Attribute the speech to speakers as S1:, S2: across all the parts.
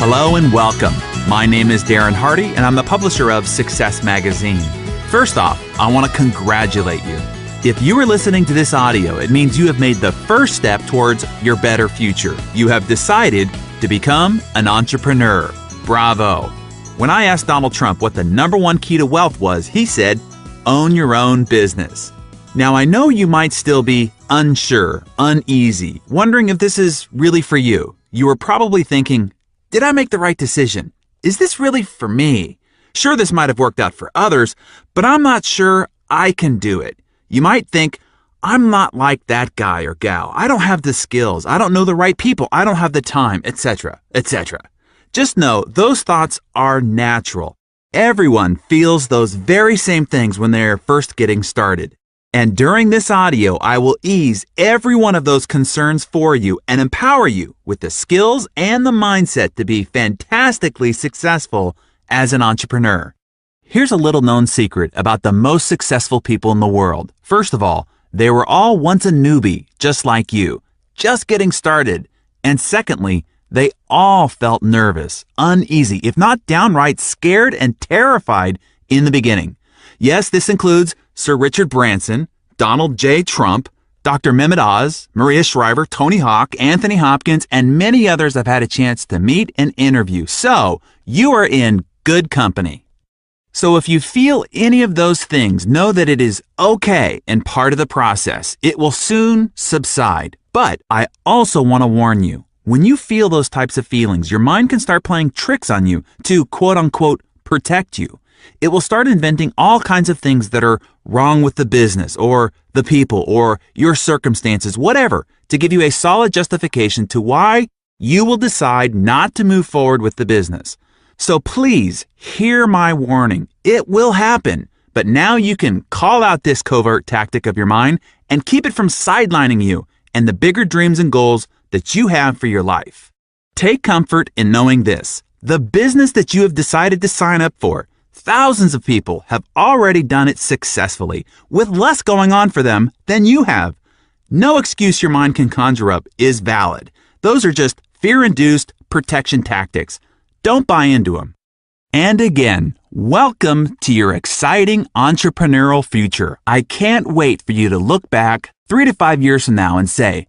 S1: Hello and welcome. My name is Darren Hardy, and I'm the publisher of Success Magazine. First off, I want to congratulate you. If you are listening to this audio, it means you have made the first step towards your better future. You have decided to become an entrepreneur. Bravo. When I asked Donald Trump what the number one key to wealth was, he said, own your own business. Now, I know you might still be unsure, uneasy, wondering if this is really for you. You are probably thinking, did I make the right decision? Is this really for me? Sure, this might have worked out for others, but I'm not sure I can do it. You might think, I'm not like that guy or gal. I don't have the skills. I don't know the right people. I don't have the time, etc., etc. Just know those thoughts are natural. Everyone feels those very same things when they're first getting started. And during this audio, I will ease every one of those concerns for you and empower you with the skills and the mindset to be fantastically successful as an entrepreneur. Here's a little known secret about the most successful people in the world. First of all, they were all once a newbie, just like you, just getting started. And secondly, they all felt nervous, uneasy, if not downright scared and terrified in the beginning. Yes, this includes Sir Richard Branson, Donald J. Trump, Dr. Mehmet Oz, Maria Shriver, Tony Hawk, Anthony Hopkins, and many others I've had a chance to meet and interview. So, you are in good company. So if you feel any of those things, know that it is okay and part of the process. It will soon subside. But I also want to warn you, when you feel those types of feelings, your mind can start playing tricks on you to quote-unquote protect you. It will start inventing all kinds of things that are wrong with the business or the people or your circumstances, whatever, to give you a solid justification to why you will decide not to move forward with the business. So please hear my warning. It will happen, but now you can call out this covert tactic of your mind and keep it from sidelining you and the bigger dreams and goals that you have for your life. Take comfort in knowing this. The business that you have decided to sign up for, thousands of people have already done it successfully with less going on for them than you have. No excuse your mind can conjure up is valid. Those are just fear-induced protection tactics. Don't buy into them. And again, welcome to your exciting entrepreneurial future. I can't wait for you to look back 3 to 5 years from now and say,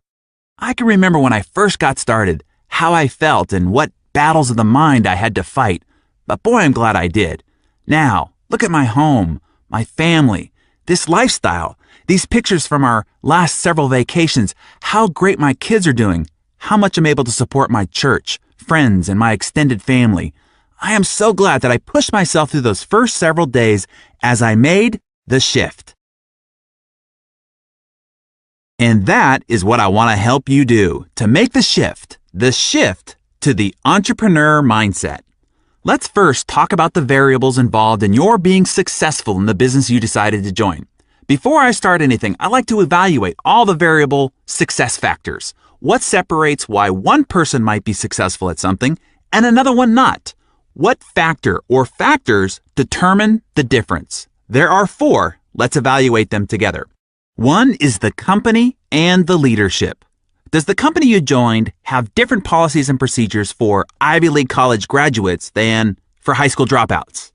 S1: I can remember when I first got started, how I felt and what battles of the mind I had to fight. But boy, I'm glad I did. Now, look at my home, my family, this lifestyle, these pictures from our last several vacations, how great my kids are doing, how much I'm able to support my church, friends, and my extended family. I am so glad that I pushed myself through those first several days as I made the shift. And that is what I want to help you do, to make the shift to the entrepreneur mindset. Let's first talk about the variables involved in your being successful in the business you decided to join. Before I start anything, I like to evaluate all the variable success factors. What separates why one person might be successful at something and another one not? What factor or factors determine the difference? There are 4. Let's evaluate them together. 1 is the company and the leadership. Does the company you joined have different policies and procedures for Ivy League college graduates than for high school dropouts?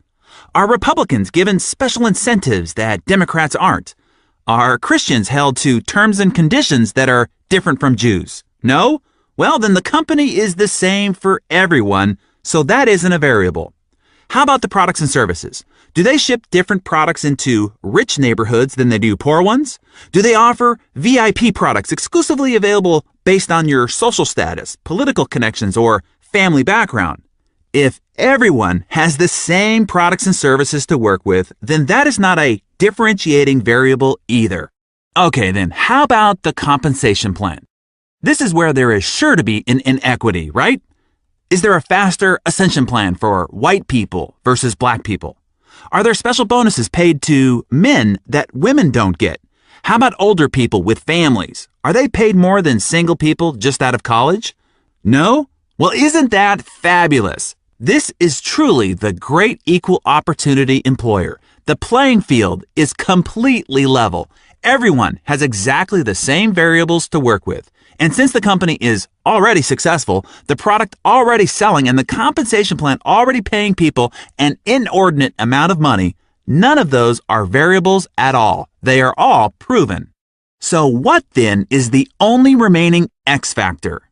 S1: Are Republicans given special incentives that Democrats aren't? Are Christians held to terms and conditions that are different from Jews? No? Well, then the company is the same for everyone, so that isn't a variable. How about the products and services? Do they ship different products into rich neighborhoods than they do poor ones? Do they offer VIP products exclusively available based on your social status, political connections, or family background? If everyone has the same products and services to work with, then that is not a differentiating variable either. Okay, then how about the compensation plan? This is where there is sure to be an inequity, right? Is there a faster ascension plan for white people versus black people? Are there special bonuses paid to men that women don't get? How about older people with families? Are they paid more than single people just out of college? No? Well, isn't that fabulous? This is truly the great equal opportunity employer. The playing field is completely level. Everyone has exactly the same variables to work with. And since the company is already successful, the product already selling, and the compensation plan already paying people an inordinate amount of money, none of those are variables at all. They are all proven. So what then is the only remaining X factor?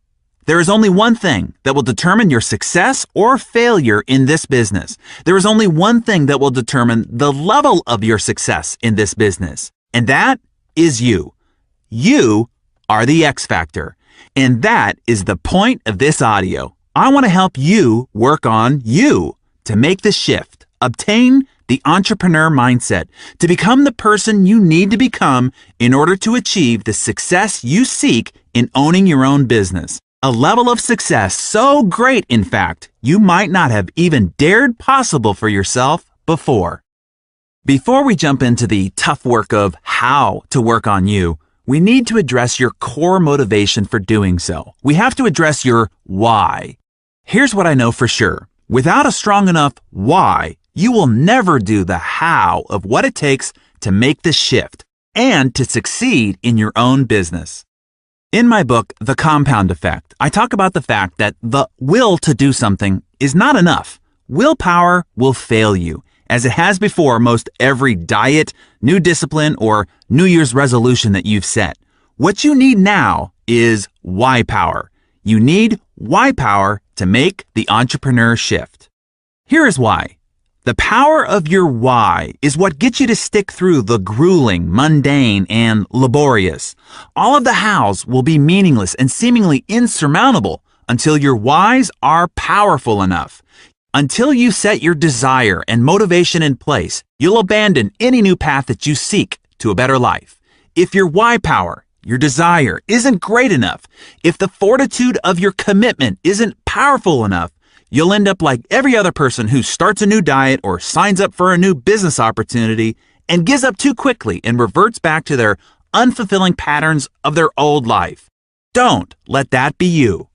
S1: There is only one thing that will determine your success or failure in this business. There is only one thing that will determine the level of your success in this business, and that is you. You are the X factor, and that is the point of this audio. I want to help you work on you to make the shift, obtain the entrepreneur mindset, to become the person you need to become in order to achieve the success you seek in owning your own business. A level of success so great, in fact, you might not have even dared possible for yourself before. Before we jump into the tough work of how to work on you, we need to address your core motivation for doing so. We have to address your why. Here's what I know for sure. Without a strong enough why, you will never do the how of what it takes to make the shift and to succeed in your own business. In my book, The Compound Effect, I talk about the fact that the will to do something is not enough. Willpower will fail you, as it has before most every diet, new discipline, or New Year's resolution that you've set. What you need now is why power. You need why power to make the entrepreneur shift. Here is why. The power of your why is what gets you to stick through the grueling, mundane, and laborious. All of the hows will be meaningless and seemingly insurmountable until your whys are powerful enough. Until you set your desire and motivation in place, you'll abandon any new path that you seek to a better life. If your why power, your desire, isn't great enough, if the fortitude of your commitment isn't powerful enough, you'll end up like every other person who starts a new diet or signs up for a new business opportunity and gives up too quickly and reverts back to their unfulfilling patterns of their old life. Don't let that be you.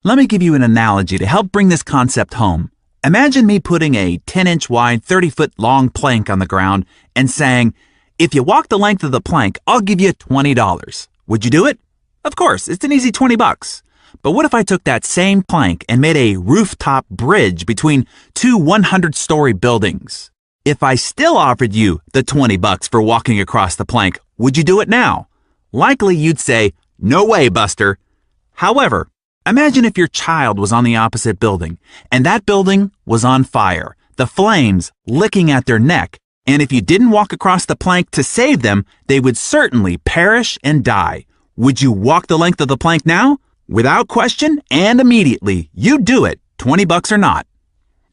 S1: Let me give you an analogy to help bring this concept home. Imagine me putting a 10-inch wide, 30-foot long plank on the ground and saying, if you walk the length of the plank, I'll give you $20. Would you do it? Of course, it's an easy $20. But what if I took that same plank and made a rooftop bridge between two 100-story buildings? If I still offered you the $20 for walking across the plank, would you do it now? Likely you'd say, no way, Buster. However, imagine if your child was on the opposite building, and that building was on fire, the flames licking at their neck, and if you didn't walk across the plank to save them, they would certainly perish and die. Would you walk the length of the plank now? Without question and immediately, you do it, $20 or not.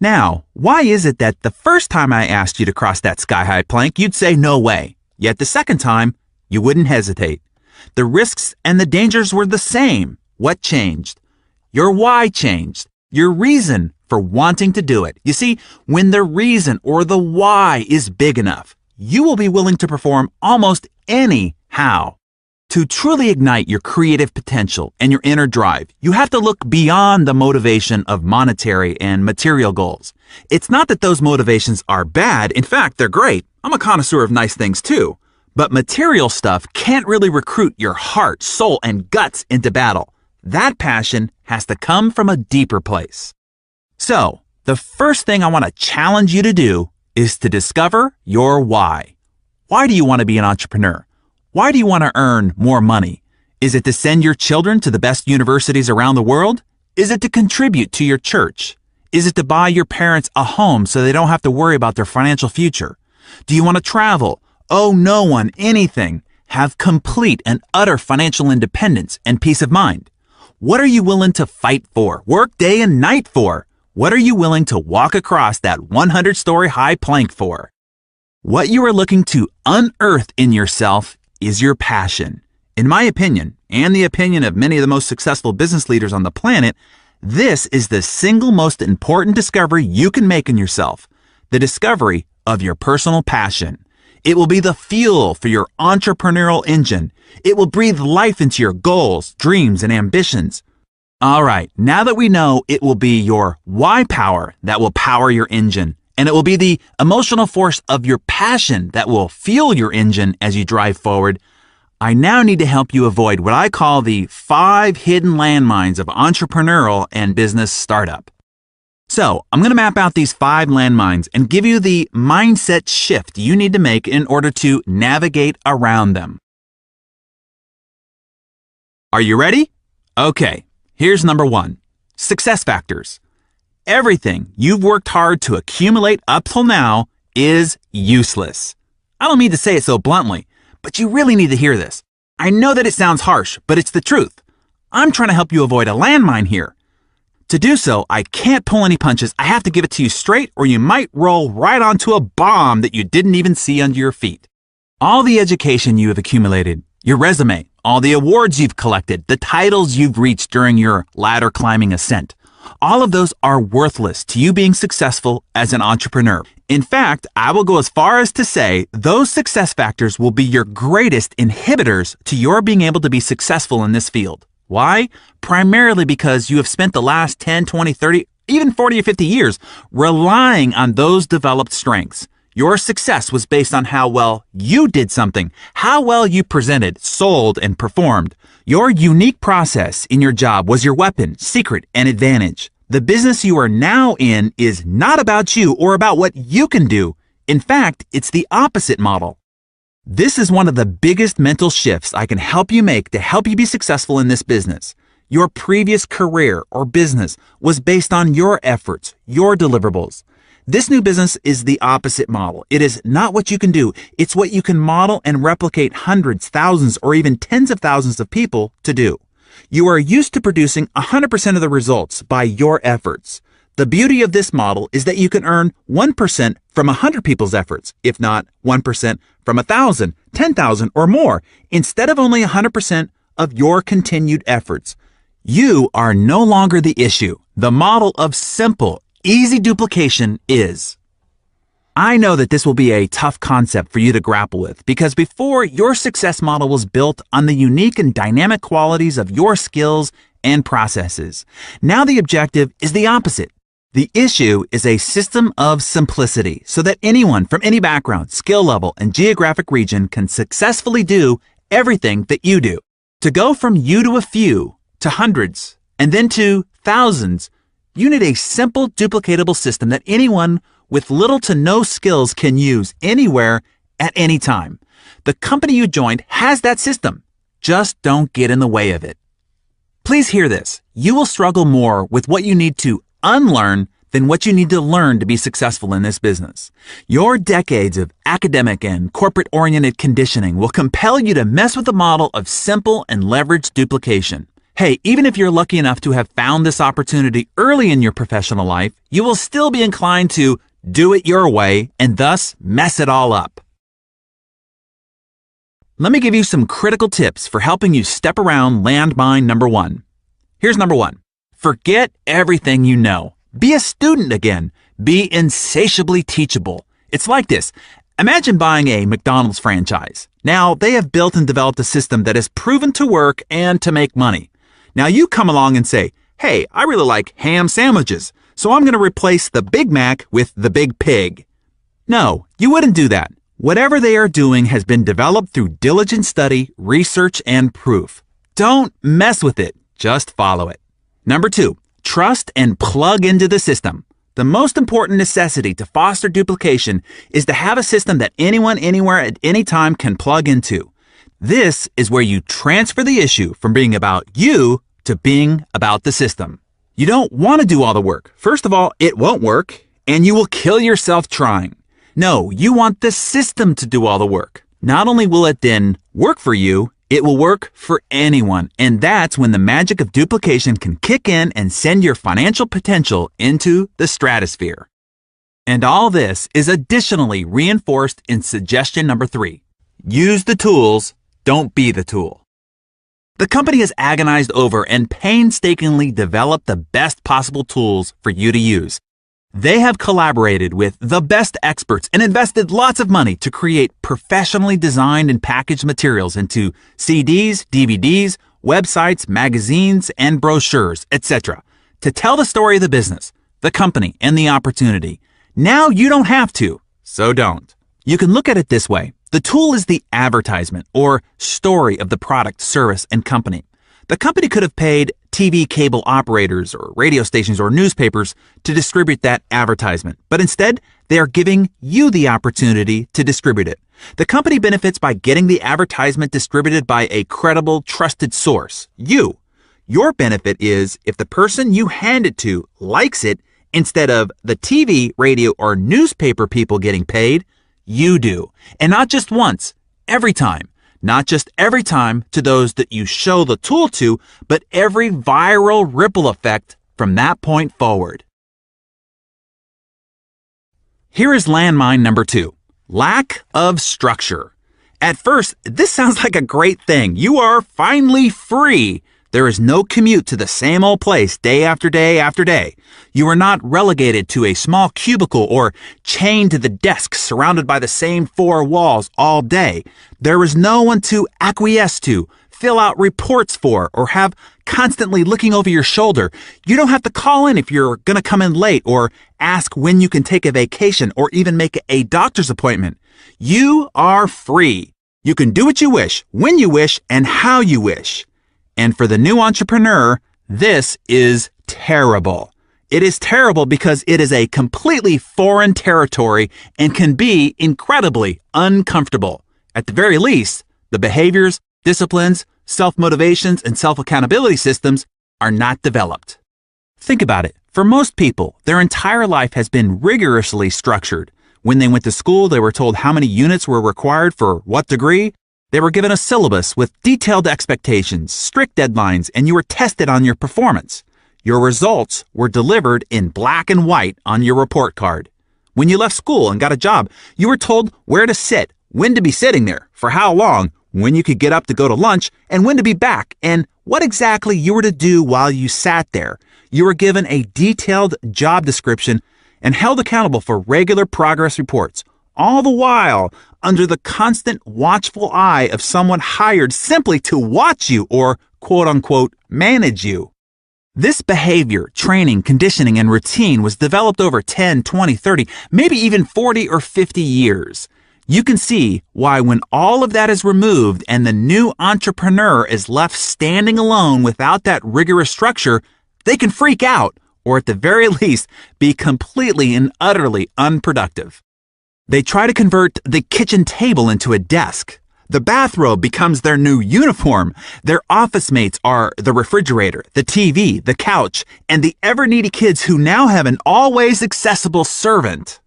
S1: Now, why is it that the first time I asked you to cross that sky-high plank, you'd say no way, yet the second time, you wouldn't hesitate? The risks and the dangers were the same. What changed? Your why changed. Your reason for wanting to do it. You see, when the reason or the why is big enough, you will be willing to perform almost any how. To truly ignite your creative potential and your inner drive, you have to look beyond the motivation of monetary and material goals. It's not that those motivations are bad. In fact, they're great. I'm a connoisseur of nice things too. But material stuff can't really recruit your heart, soul, and guts into battle. That passion has to come from a deeper place. So, the first thing I want to challenge you to do is to discover your why. Why do you want to be an entrepreneur? Why do you want to earn more money? Is it to send your children to the best universities around the world? Is it to contribute to your church? Is it to buy your parents a home so they don't have to worry about their financial future? Do you want to travel, owe no one anything, have complete and utter financial independence and peace of mind? What are you willing to fight for, work day and night for? What are you willing to walk across that 100-story high plank for? What you are looking to unearth in yourself is your passion. In my opinion, and the opinion of many of the most successful business leaders on the planet, this is the single most important discovery you can make in yourself, the discovery of your personal passion. It will be the fuel for your entrepreneurial engine. It will breathe life into your goals, dreams, and ambitions. All right, now that we know it will be your why power that will power your engine, and it will be the emotional force of your passion that will fuel your engine as you drive forward, I now need to help you avoid what I call the 5 hidden landmines of entrepreneurial and business startup. So, I'm going to map out these 5 landmines and give you the mindset shift you need to make in order to navigate around them. Are you ready? Okay, here's number 1. Success factors. Everything you've worked hard to accumulate up till now is useless. I don't mean to say it so bluntly, but you really need to hear this. I know that it sounds harsh, but it's the truth. I'm trying to help you avoid a landmine here. To do so, I can't pull any punches. I have to give it to you straight, or you might roll right onto a bomb that you didn't even see under your feet. All the education you have accumulated, your resume, all the awards you've collected, the titles you've reached during your ladder climbing ascent, all of those are worthless to you being successful as an entrepreneur. In fact, I will go as far as to say those success factors will be your greatest inhibitors to your being able to be successful in this field. Why? Primarily because you have spent the last 10, 20, 30, even 40 or 50 years relying on those developed strengths. Your success was based on how well you did something, how well you presented, sold, and performed. Your unique process in your job was your weapon, secret, and advantage. The business you are now in is not about you or about what you can do. In fact, it's the opposite model. This is one of the biggest mental shifts I can help you make to help you be successful in this business. Your previous career or business was based on your efforts, your deliverables. This new business is the opposite model. It is not what you can do. It's what you can model and replicate hundreds, thousands, or even tens of thousands of people to do. You are used to producing 100% of the results by your efforts. The beauty of this model is that you can earn 1% from 100 people's efforts, if not 1% from 1,000, 10,000, or more, instead of only 100% of your continued efforts. You are no longer the issue. The model of simple, easy duplication is. I know that this will be a tough concept for you to grapple with because before, your success model was built on the unique and dynamic qualities of your skills and processes. Now the objective is the opposite. The issue is a system of simplicity so that anyone from any background, skill level, and geographic region can successfully do everything that you do. To go from you to a few, to hundreds, and then to thousands, you need a simple, duplicatable system that anyone with little to no skills can use anywhere at any time. The company you joined has that system. Just don't get in the way of it. Please hear this. You will struggle more with what you need to unlearn than what you need to learn to be successful in this business. Your decades of academic and corporate-oriented conditioning will compel you to mess with the model of simple and leveraged duplication. Hey, even if you're lucky enough to have found this opportunity early in your professional life, you will still be inclined to do it your way and thus mess it all up. Let me give you some critical tips for helping you step around landmine number 1. Here's number 1. Forget everything you know. Be a student again. Be insatiably teachable. It's like this. Imagine buying a McDonald's franchise. Now, they have built and developed a system that is proven to work and to make money. Now, you come along and say, hey, I really like ham sandwiches, so I'm going to replace the Big Mac with the Big Pig. No, you wouldn't do that. Whatever they are doing has been developed through diligent study, research, and proof. Don't mess with it. Just follow it. Number 2, trust and plug into the system. The most important necessity to foster duplication is to have a system that anyone, anywhere, at any time can plug into. This is where you transfer the issue from being about you to being about the system. You don't want to do all the work. First of all, it won't work, and you will kill yourself trying. No, you want the system to do all the work. Not only will it then work for you, it will work for anyone, and that's when the magic of duplication can kick in and send your financial potential into the stratosphere. And all this is additionally reinforced in suggestion number 3. Use the tools, don't be the tool. The company has agonized over and painstakingly developed the best possible tools for you to use. They have collaborated with the best experts and invested lots of money to create professionally designed and packaged materials into CDs, DVDs, websites, magazines, and brochures, etc. to tell the story of the business, the company, and the opportunity. Now you don't have to, so don't. You can look at it this way. The tool is the advertisement or story of the product, service, and company. The company could have paid TV cable operators or radio stations or newspapers to distribute that advertisement, but instead, they are giving you the opportunity to distribute it. The company benefits by getting the advertisement distributed by a credible, trusted source, you. Your benefit is if the person you hand it to likes it, instead of the TV, radio, or newspaper people getting paid, you do. And not just once, every time. Not just every time to those that you show the tool to, but every viral ripple effect from that point forward. Here is landmine number 2, lack of structure. At first, this sounds like a great thing. You are finally free. There is no commute to the same old place day after day after day. You are not relegated to a small cubicle or chained to the desk surrounded by the same 4 walls all day. There is no one to acquiesce to, fill out reports for, or have constantly looking over your shoulder. You don't have to call in if you're going to come in late or ask when you can take a vacation or even make a doctor's appointment. You are free. You can do what you wish, when you wish, and how you wish. And for the new entrepreneur, this is terrible. It is terrible because it is a completely foreign territory and can be incredibly uncomfortable. At the very least, the behaviors, disciplines, self-motivations, and self-accountability systems are not developed. Think about it. For most people, their entire life has been rigorously structured. When they went to school, they were told how many units were required for what degree. They were given a syllabus with detailed expectations, strict deadlines, and you were tested on your performance. Your results were delivered in black and white on your report card. When you left school and got a job, you were told where to sit, when to be sitting there, for how long, when you could get up to go to lunch, and when to be back, and what exactly you were to do while you sat there. You were given a detailed job description and held accountable for regular progress reports, all the while under the constant watchful eye of someone hired simply to watch you or quote-unquote manage you. This behavior, training, conditioning, and routine was developed over 10, 20, 30, maybe even 40 or 50 years. You can see why when all of that is removed and the new entrepreneur is left standing alone without that rigorous structure, they can freak out or at the very least be completely and utterly unproductive. They try to convert the kitchen table into a desk. The bathrobe becomes their new uniform. Their office mates are the refrigerator, the TV, the couch, and the ever-needy kids who now have an always accessible servant.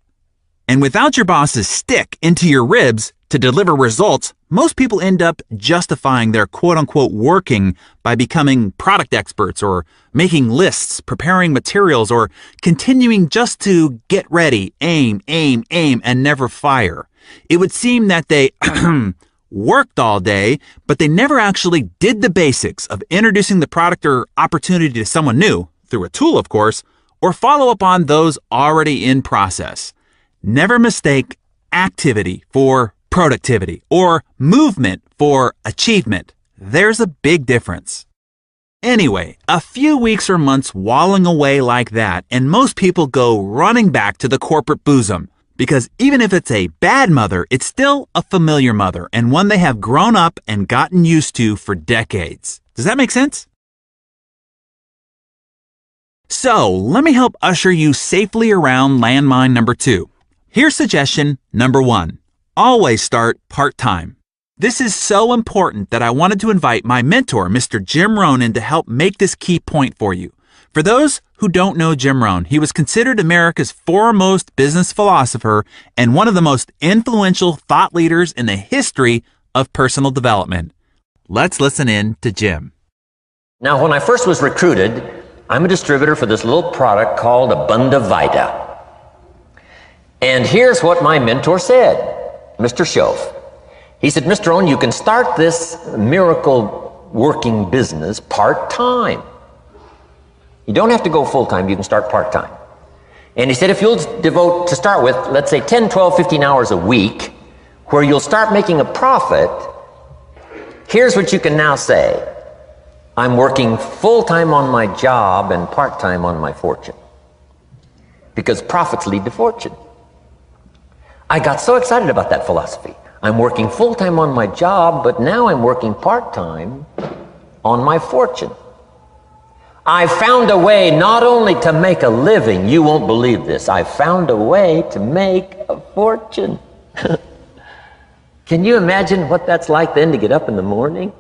S1: And without your boss's stick into your ribs to deliver results, most people end up justifying their quote-unquote working by becoming product experts or making lists, preparing materials, or continuing just to get ready, aim, and never fire. It would seem that they worked all day, but they never actually did the basics of introducing the product or opportunity to someone new, through a tool of course, or follow up on those already in process. Never mistake activity for productivity or movement for achievement. There's a big difference. Anyway, a few weeks or months walling away like that, and most people go running back to the corporate bosom. Because even if it's a bad mother, it's still a familiar mother and one they have grown up and gotten used to for decades. Does that make sense? So, let me help usher you safely around landmine number 2. Here's suggestion number 1. Always start part-time. This is so important that I wanted to invite my mentor, Mr. Jim Rohn, in to help make this key point for you. For those who don't know Jim Rohn, he was considered America's foremost business philosopher and one of the most influential thought leaders in the history of personal development. Let's listen in to Jim.
S2: Now, when I first was recruited, I'm a distributor for this little product called Abunda Vita. And here's what my mentor said, Mr. Schoaf. He said, Mr. Rohn, you can start this miracle working business part-time. You don't have to go full-time, you can start part-time. And he said, if you'll devote, to start with, let's say 10, 12, 15 hours a week, where you'll start making a profit, here's what you can now say. I'm working full-time on my job and part-time on my fortune. Because profits lead to fortune. I got so excited about that philosophy. I'm working full-time on my job, but now I'm working part-time on my fortune. I found a way not only to make a living, you won't believe this, I found a way to make a fortune. Can you imagine what that's like then to get up in the morning?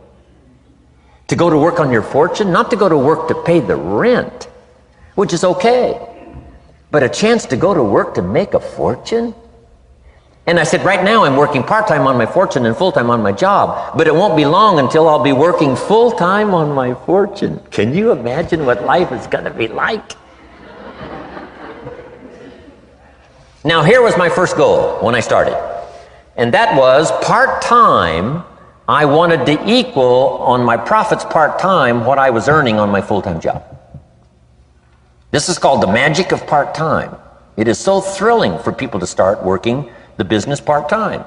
S2: To go to work on your fortune, not to go to work to pay the rent, which is okay, but a chance to go to work to make a fortune? And I said, right now I'm working part-time on my fortune and full-time on my job, but it won't be long until I'll be working full-time on my fortune. Can you imagine what life is going to be like? Now, here was my first goal when I started, and that was part-time. I wanted to equal on my profits part-time what I was earning on my full-time job. This is called the magic of part-time. It is so thrilling for people to start working the business part-time,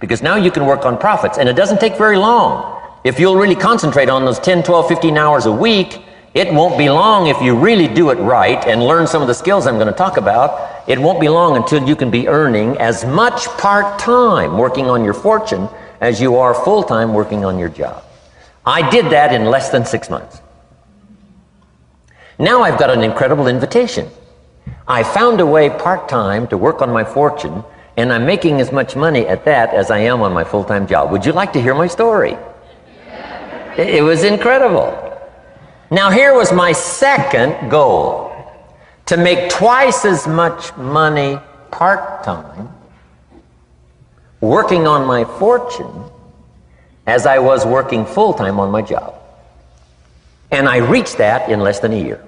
S2: because now you can work on profits, and it doesn't take very long. If you'll really concentrate on those 10, 12, 15 hours a week, it won't be long if you really do it right and learn some of the skills I'm going to talk about. It won't be long until you can be earning as much part-time working on your fortune as you are full-time working on your job. I did that in less than 6 months. Now I've got an incredible invitation. I found a way part-time to work on my fortune, and I'm making as much money at that as I am on my full-time job. Would you like to hear my story? It was incredible. Now here was my second goal, to make twice as much money part-time working on my fortune as I was working full-time on my job. And I reached that in less than a year.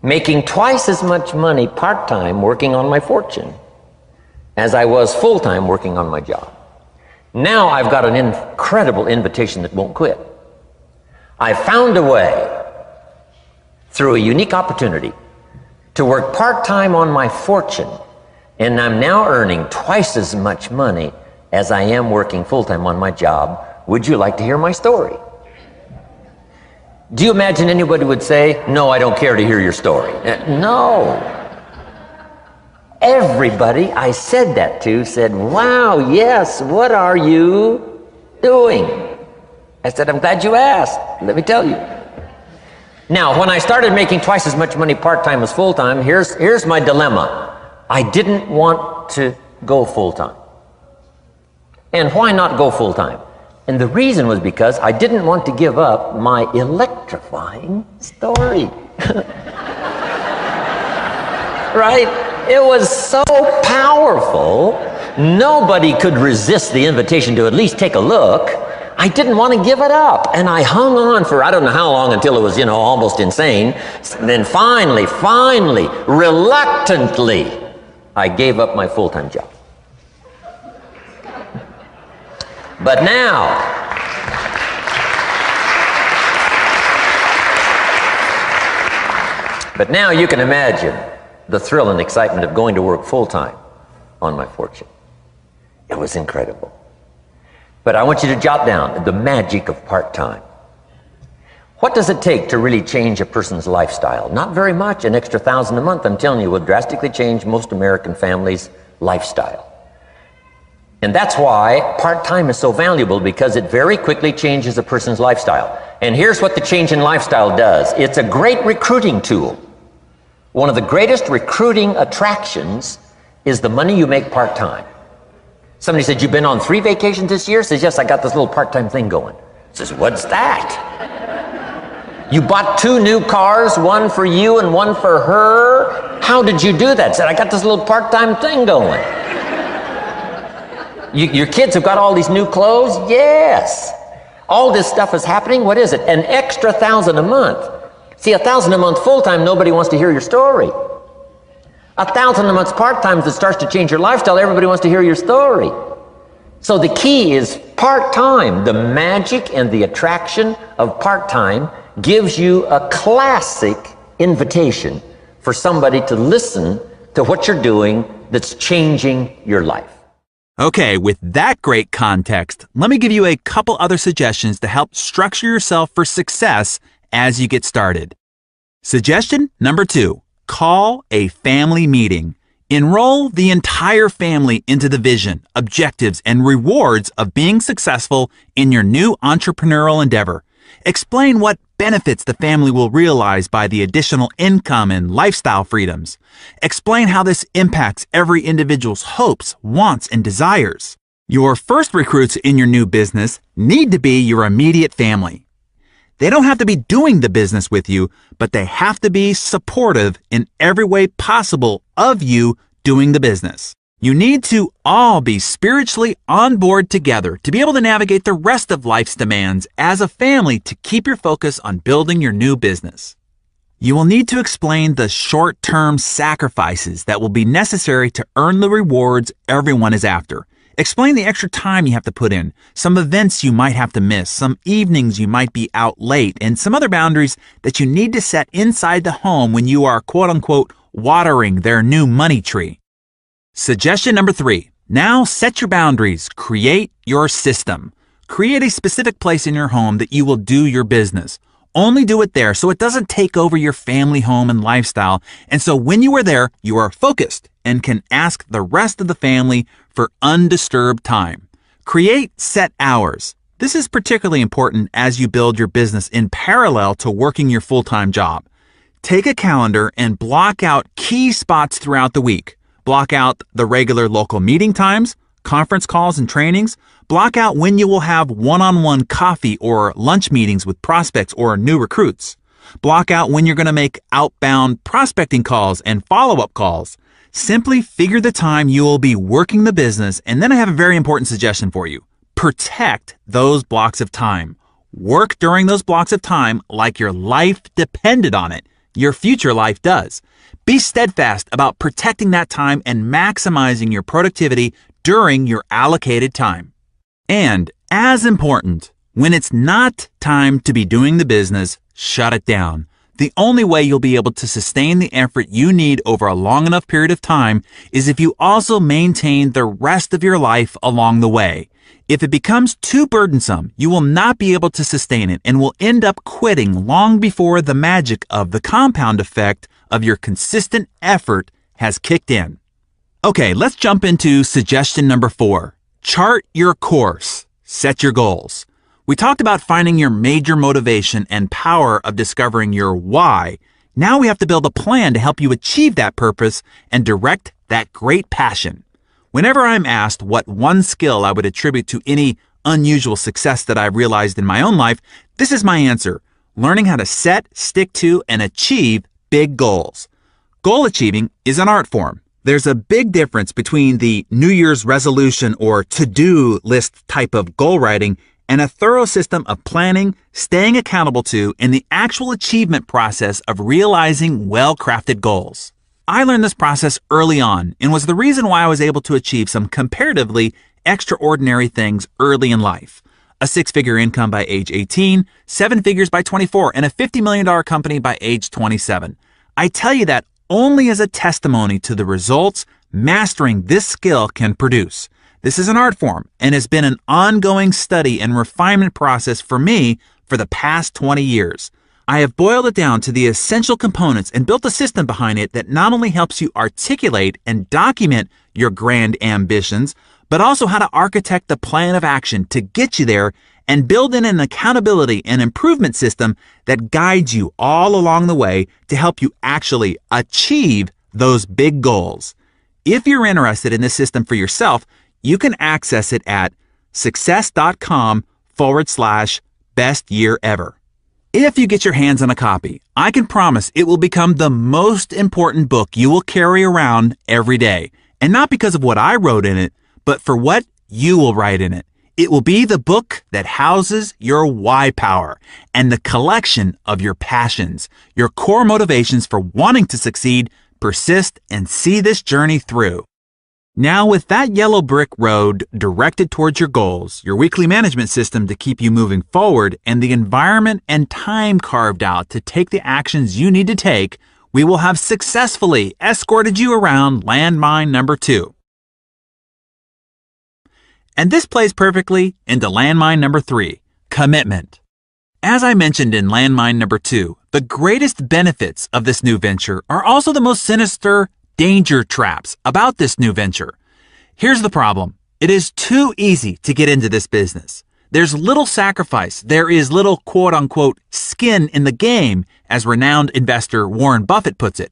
S2: Making twice as much money part-time working on my fortune as I was full-time working on my job. Now I've got an incredible invitation that won't quit. I found a way, through a unique opportunity, to work part-time on my fortune, and I'm now earning twice as much money as I am working full-time on my job. Would you like to hear my story? Do you imagine anybody would say, no, I don't care to hear your story? No. Everybody I said that to said, wow, yes, what are you doing? I said, I'm glad you asked. Let me tell you. Now, when I started making twice as much money part-time as full-time, here's my dilemma. I didn't want to go full-time. And why not go full-time? And the reason was because I didn't want to give up my electrifying story. Right? It was so powerful, nobody could resist the invitation to at least take a look. I didn't want to give it up, and I hung on for I don't know how long until it was, almost insane. And then finally, reluctantly, I gave up my full-time job. But now you can imagine the thrill and excitement of going to work full-time on my fortune. It was incredible. But I want you to jot down the magic of part-time. What does it take to really change a person's lifestyle? Not very much. An extra $1,000 a month, I'm telling you, will drastically change most American families' lifestyle. And that's why part-time is so valuable, because it very quickly changes a person's lifestyle. And here's what the change in lifestyle does. It's a great recruiting tool. One of the greatest recruiting attractions is the money you make part-time. Somebody said, you've been on 3 vacations this year? Says, yes, I got this little part-time thing going. Says, what's that? You bought 2 new cars, one for you and one for her? How did you do that? Said, I got this little part-time thing going. Your kids have got all these new clothes? Yes. All this stuff is happening. What is it? An extra $1,000 a month. See, $1,000 a month full-time, nobody wants to hear your story. $1,000 a month part-time that starts to change your lifestyle, everybody wants to hear your story. So the key is part-time. The magic and the attraction of part-time gives you a classic invitation for somebody to listen to what you're doing that's changing your life.
S1: Okay, with that great context, let me give you a couple other suggestions to help structure yourself for success as you get started. Suggestion number 2, call a family meeting. Enroll the entire family into the vision, objectives, and rewards of being successful in your new entrepreneurial endeavor. Explain what benefits the family will realize by the additional income and lifestyle freedoms. Explain how this impacts every individual's hopes, wants, and desires. Your first recruits in your new business need to be your immediate family. They don't have to be doing the business with you, but they have to be supportive in every way possible of you doing the business. You need to all be spiritually on board together to be able to navigate the rest of life's demands as a family to keep your focus on building your new business. You will need to explain the short-term sacrifices that will be necessary to earn the rewards everyone is after. Explain the extra time you have to put in, some events you might have to miss, some evenings you might be out late, and some other boundaries that you need to set inside the home when you are quote-unquote watering their new money tree. Suggestion number 3. Now set your boundaries. Create your system. Create a specific place in your home that you will do your business. Only do it there so it doesn't take over your family home and lifestyle. And so when you are there, you are focused and can ask the rest of the family for undisturbed time. Create set hours. This is particularly important as you build your business in parallel to working your full-time job. Take a calendar and block out key spots throughout the week. Block out the regular local meeting times, conference calls and trainings. Block out when you will have one-on-one coffee or lunch meetings with prospects or new recruits. Block out when you're going to make outbound prospecting calls and follow-up calls. Simply figure the time you will be working the business, and then I have a very important suggestion for you. Protect those blocks of time. Work during those blocks of time like your life depended on it. Your future life does. Be steadfast about protecting that time and maximizing your productivity during your allocated time. And as important, when it's not time to be doing the business, shut it down. The only way you'll be able to sustain the effort you need over a long enough period of time is if you also maintain the rest of your life along the way. If it becomes too burdensome, you will not be able to sustain it and will end up quitting long before the magic of the compound effect of your consistent effort has kicked in. Okay, let's jump into suggestion number 4. Chart your course. Set your goals. We talked about finding your major motivation and power of discovering your why. Now we have to build a plan to help you achieve that purpose and direct that great passion. Whenever I'm asked what one skill I would attribute to any unusual success that I've realized in my own life, this is my answer: learning how to set, stick to, and achieve big goals. Goal achieving is an art form. There's a big difference between the New Year's resolution or to-do list type of goal writing and a thorough system of planning, staying accountable to, and the actual achievement process of realizing well-crafted goals. I learned this process early on and was the reason why I was able to achieve some comparatively extraordinary things early in life. A 6-figure income by age 18, 7 figures by 24, and a $50 million company by age 27. I tell you that only as a testimony to the results mastering this skill can produce. This is an art form and has been an ongoing study and refinement process for me for the past 20 years. I have boiled it down to the essential components and built a system behind it that not only helps you articulate and document your grand ambitions, but also how to architect the plan of action to get you there and build in an accountability and improvement system that guides you all along the way to help you actually achieve those big goals. If you're interested in this system for yourself, you can access it at success.com/best year ever. If you get your hands on a copy, I can promise it will become the most important book you will carry around every day. And not because of what I wrote in it, but for what you will write in it. It will be the book that houses your why power and the collection of your passions, your core motivations for wanting to succeed, persist, and see this journey through. Now, with that yellow brick road directed towards your goals, your weekly management system to keep you moving forward, and the environment and time carved out to take the actions you need to take, we will have successfully escorted you around landmine number 2. And this plays perfectly into landmine number 3, commitment. As I mentioned in landmine number 2, the greatest benefits of this new venture are also the most sinister danger traps about this new venture. Here's the problem. It is too easy to get into this business. There's little sacrifice. There is little quote-unquote skin in the game, as renowned investor Warren Buffett puts it.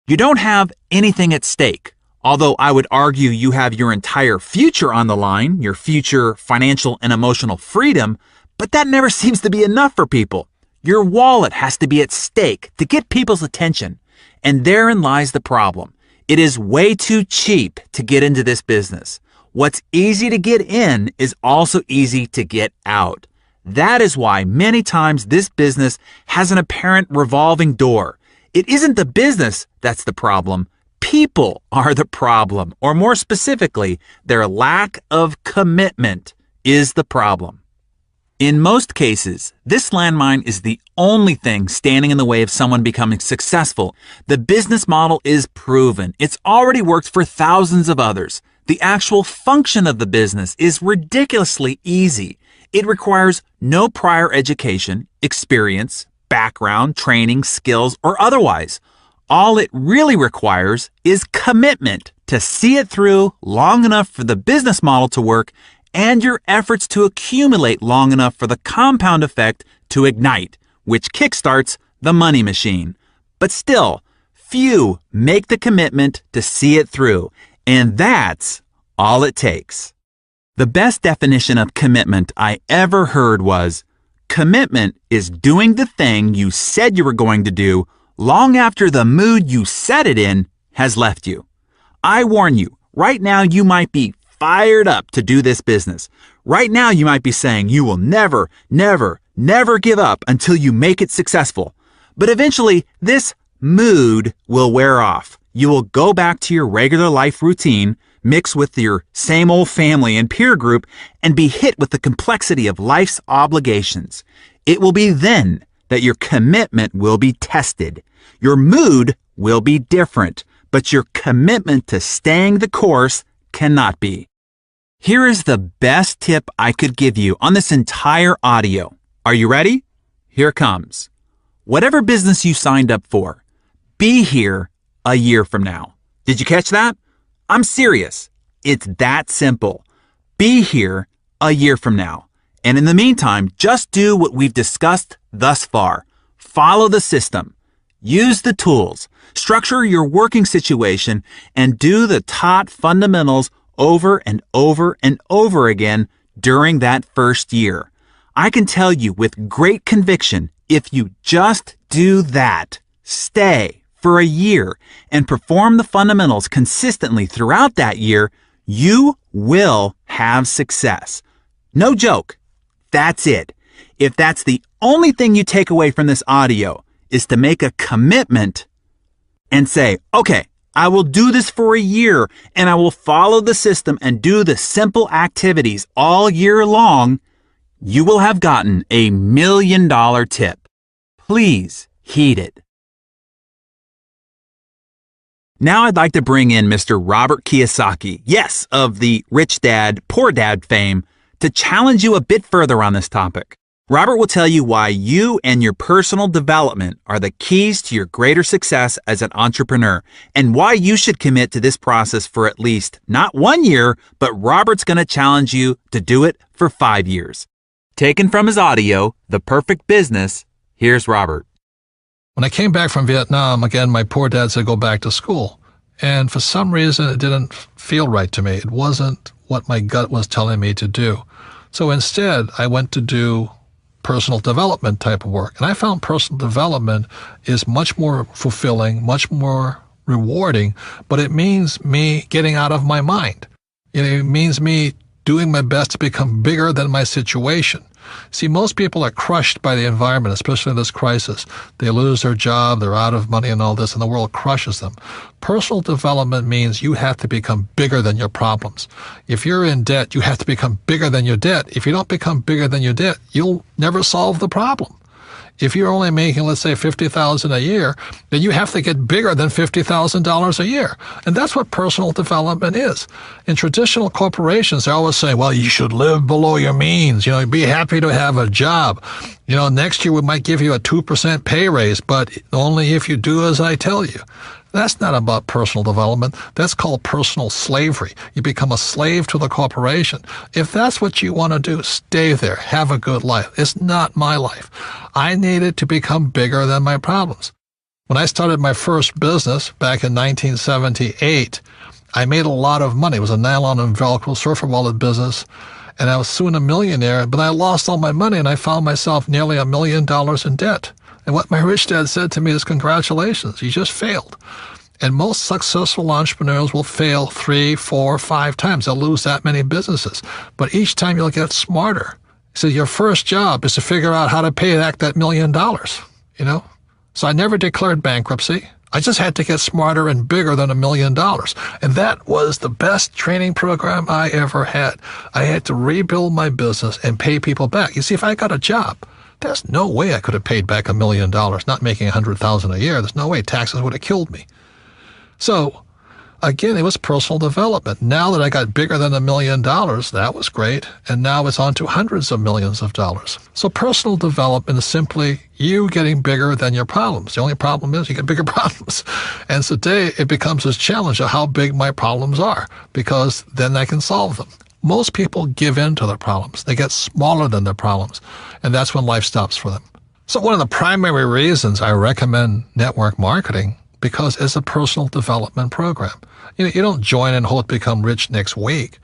S1: You don't have anything at stake, although I would argue you have your entire future on the line, your future financial and emotional freedom, but that never seems to be enough for people. Your wallet has to be at stake to get people's attention, and therein lies the problem. It is way too cheap to get into this business. What's easy to get in is also easy to get out. That is why many times this business has an apparent revolving door. It isn't the business that's the problem. People are the problem, or more specifically, their lack of commitment is the problem. In most cases, this landmine is the only thing standing in the way of someone becoming successful. The business model is proven. It's already worked for thousands of others. The actual function of the business is ridiculously easy. It requires no prior education, experience, background, training, skills, or otherwise. All it really requires is commitment to see it through long enough for the business model to work and your efforts to accumulate long enough for the compound effect to ignite, which kickstarts the money machine. But still, few make the commitment to see it through, and that's all it takes. The best definition of commitment I ever heard was, commitment is doing the thing you said you were going to do long after the mood you set it in has left you. I warn you, right now you might be fired up to do this business. Right now you might be saying you will never, never, never give up until you make it successful. But eventually this mood will wear off. You will go back to your regular life routine, mix with your same old family and peer group, and be hit with the complexity of life's obligations. It will be then that your commitment will be tested. Your mood will be different, but your commitment to staying the course cannot be. Here is the best tip I could give you on this entire audio. Are you ready? Here it comes. Whatever business you signed up for, be here a year from now. Did you catch that? I'm serious. It's that simple. Be here a year from now. And in the meantime, just do what we've discussed thus far. Follow the system. Use the tools. Structure your working situation and do the taught fundamentals over and over and over again during that first year. I can tell you with great conviction, if you just do that, stay for a year and perform the fundamentals consistently throughout that year, you will have success. No joke. That's it. If that's the only thing you take away from this audio is to make a commitment and say, okay, I will do this for a year and I will follow the system and do the simple activities all year long, you will have gotten $1 million tip. Please heed it. Now I'd like to bring in Mr. Robert Kiyosaki, yes, of the Rich Dad, Poor Dad fame, to challenge you a bit further on this topic. Robert will tell you why you and your personal development are the keys to your greater success as an entrepreneur, and why you should commit to this process for at least not 1 year, but Robert's going to challenge you to do it for 5 years. Taken from his audio, The Perfect Business, here's Robert.
S3: When I came back from Vietnam, again, my poor dad said go back to school. And for some reason, it didn't feel right to me. It wasn't what my gut was telling me to do. So instead, I went to do personal development type of work. And I found personal development is much more fulfilling, much more rewarding, but it means me getting out of my mind. It means me doing my best to become bigger than my situation. See, most people are crushed by the environment, especially in this crisis. They lose their job, they're out of money and all this, and the world crushes them. Personal development means you have to become bigger than your problems. If you're in debt, you have to become bigger than your debt. If you don't become bigger than your debt, you'll never solve the problem. If you're only making, let's say, $50,000 a year, then you have to get bigger than $50,000 a year. And that's what personal development is. In traditional corporations, they always say, well, you should live below your means. Be happy to have a job. Next year we might give you a 2% pay raise, but only if you do as I tell you. That's not about personal development. That's called personal slavery. You become a slave to the corporation. If that's what you want to do, stay there. Have a good life. It's not my life. I needed to become bigger than my problems. When I started my first business back in 1978, I made a lot of money. It was a nylon and Velcro surfer wallet business, and I was soon a millionaire, but I lost all my money, and I found myself nearly $1 million in debt. And what my rich dad said to me is, congratulations, you just failed. And most successful entrepreneurs will fail 3, 4, 5 times. They'll lose that many businesses. But each time you'll get smarter. So your first job is to figure out how to pay back that $1 million, you know? So I never declared bankruptcy. I just had to get smarter and bigger than $1 million. And that was the best training program I ever had. I had to rebuild my business and pay people back. You see, if I got a job, there's no way I could have paid back $1 million, not making $100,000 a year. There's no way. Taxes would have killed me. So, again, it was personal development. Now that I got bigger than $1 million, that was great. And now it's on to hundreds of millions of dollars. So personal development is simply you getting bigger than your problems. The only problem is you get bigger problems. And today it becomes this challenge of how big my problems are, because then I can solve them. Most people give in to their problems. They get smaller than their problems. And that's when life stops for them. So one of the primary reasons I recommend network marketing, because it's a personal development program. You don't join and hope to become rich next week.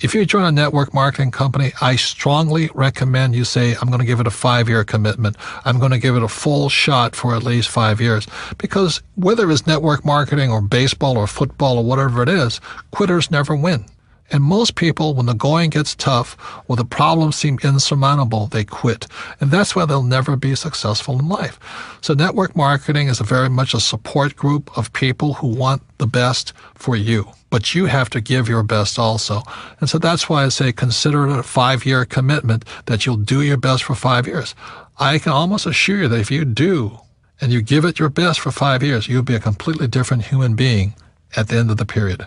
S3: If you join a network marketing company, I strongly recommend you say, I'm going to give it a 5-year commitment. I'm going to give it a full shot for at least 5 years. Because whether it's network marketing or baseball or football or whatever it is, quitters never win. And most people, when the going gets tough or the problems seem insurmountable, they quit. And that's why they'll never be successful in life. So network marketing is very much a support group of people who want the best for you. But you have to give your best also. And so that's why I say consider it a 5-year commitment that you'll do your best for 5 years. I can almost assure you that if you do and you give it your best for 5 years, you'll be a completely different human being at the end of the period.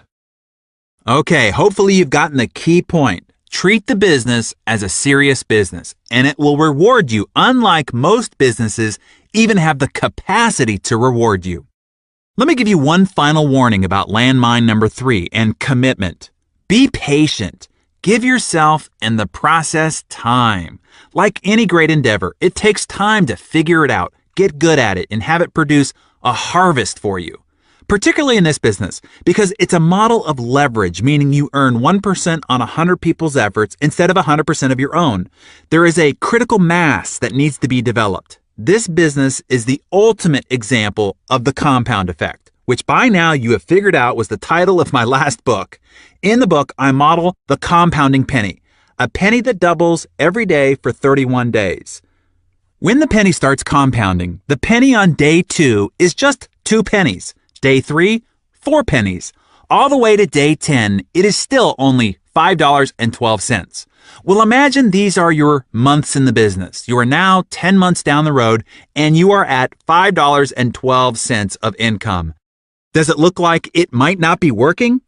S1: Okay, hopefully you've gotten the key point. Treat the business as a serious business, and it will reward you, unlike most businesses even have the capacity to reward you. Let me give you one final warning about landmine number 3 and commitment. Be patient. Give yourself and the process time. Like any great endeavor, it takes time to figure it out, get good at it, and have it produce a harvest for you. Particularly in this business, because it's a model of leverage, meaning you earn 1% on 100 people's efforts instead of 100% of your own. There is a critical mass that needs to be developed. This business is the ultimate example of the compound effect, which by now you have figured out was the title of my last book. In the book, I model the compounding penny, a penny that doubles every day for 31 days. When the penny starts compounding, the penny on day 2 is just 2 pennies. Day 3, 4 pennies. All the way to day 10, it is still only $5.12. Well, imagine these are your months in the business. You are now 10 months down the road, and you are at $5.12 of income. Does it look like it might not be working?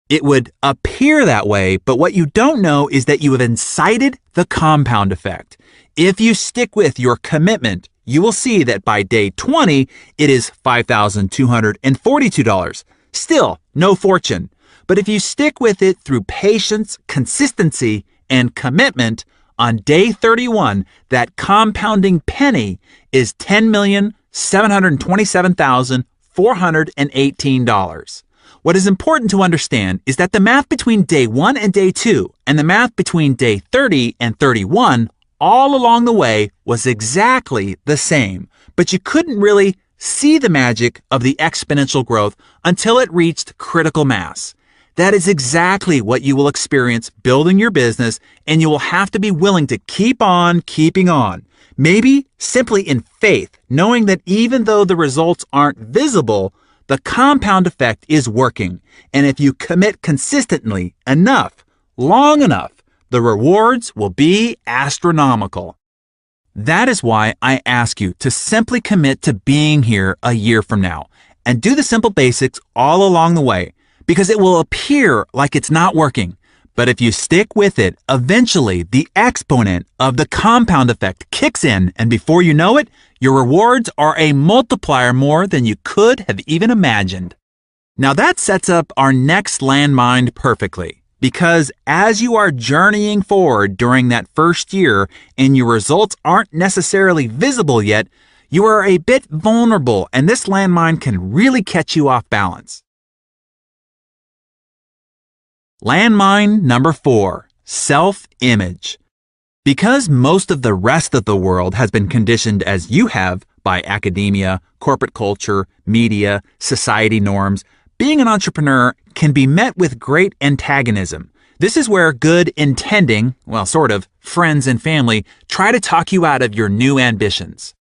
S1: It would appear that way, but what you don't know is that you have incited the compound effect. If you stick with your commitment, you will see that by day 20, it is $5,242. Still, no fortune. But if you stick with it through patience, consistency, and commitment, on day 31, that compounding penny is $10,727,418. What is important to understand is that the math between day 1 and day 2 and the math between day 30 and 31 all along the way was exactly the same, but you couldn't really see the magic of the exponential growth until it reached critical mass. That is exactly what you will experience building your business, and you will have to be willing to keep on keeping on. Maybe simply in faith, knowing that even though the results aren't visible, the compound effect is working. And if you commit consistently enough, long enough, the rewards will be astronomical. That is why I ask you to simply commit to being here a year from now and do the simple basics all along the way, because it will appear like it's not working. But if you stick with it, eventually the exponent of the compound effect kicks in, and before you know it, your rewards are a multiplier more than you could have even imagined. Now that sets up our next landmine perfectly, because as you are journeying forward during that first year and your results aren't necessarily visible yet, you are a bit vulnerable, and this landmine can really catch you off balance. Landmine number 4, self-image. Because most of the rest of the world has been conditioned as you have by academia, corporate culture, media, society norms, being an entrepreneur can be met with great antagonism. This is where good intending, well, sort of, friends and family try to talk you out of your new ambitions.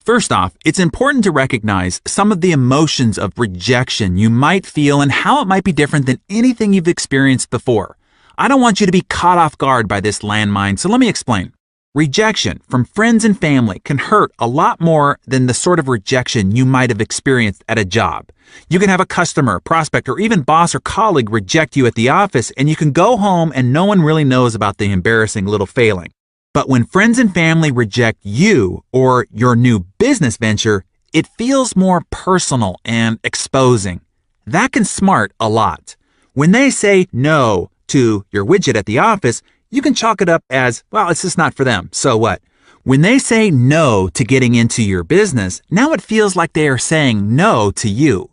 S1: First off, it's important to recognize some of the emotions of rejection you might feel and how it might be different than anything you've experienced before. I don't want you to be caught off guard by this landmine, so let me explain. Rejection from friends and family can hurt a lot more than the sort of rejection you might have experienced at a job. You can have a customer, prospect, or even boss or colleague reject you at the office, and you can go home and no one really knows about the embarrassing little failing. But when friends and family reject you or your new business venture, it feels more personal and exposing. That can smart a lot. When they say no to your widget at the office, you can chalk it up as, well, it's just not for them, so what? When they say no to getting into your business, now it feels like they are saying no to you.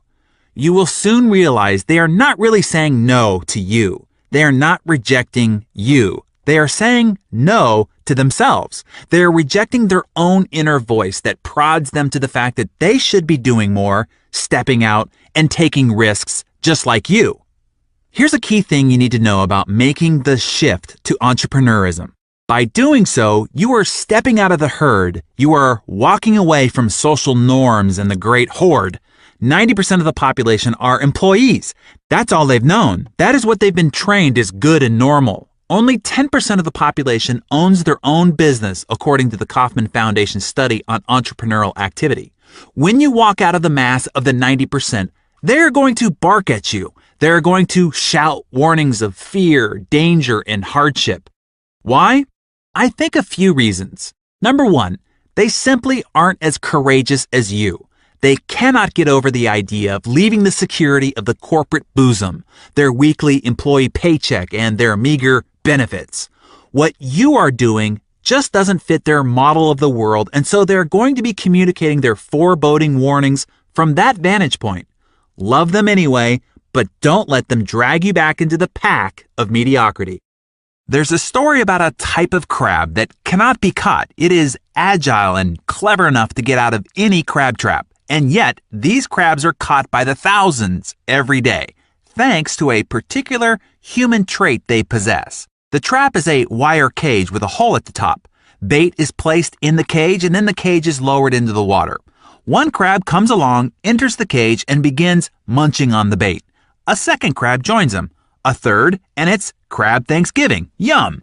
S1: You will soon realize they are not really saying no to you. They are not rejecting you. They are saying no to themselves. They are rejecting their own inner voice that prods them to the fact that they should be doing more, stepping out, and taking risks just like you. Here's a key thing you need to know about making the shift to entrepreneurism. By doing so, you are stepping out of the herd. You are walking away from social norms and the great horde. 90% of the population are employees. That's all they've known. That is what they've been trained as good and normal. Only 10% of the population owns their own business, according to the Kauffman Foundation study on entrepreneurial activity. When you walk out of the mass of the 90%, they're going to bark at you. They're going to shout warnings of fear, danger, and hardship. Why? I think a few reasons. Number 1, they simply aren't as courageous as you. They cannot get over the idea of leaving the security of the corporate bosom, their weekly employee paycheck, and their meager benefits. What you are doing just doesn't fit their model of the world, and so they're going to be communicating their foreboding warnings from that vantage point. Love them anyway, but don't let them drag you back into the pack of mediocrity. There's a story about a type of crab that cannot be caught. It is agile and clever enough to get out of any crab trap, and yet these crabs are caught by the thousands every day, thanks to a particular human trait they possess. The trap is a wire cage with a hole at the top. Bait is placed in the cage, and then the cage is lowered into the water. One crab comes along, enters the cage, and begins munching on the bait. A second crab joins him. A third, and it's Crab Thanksgiving. Yum!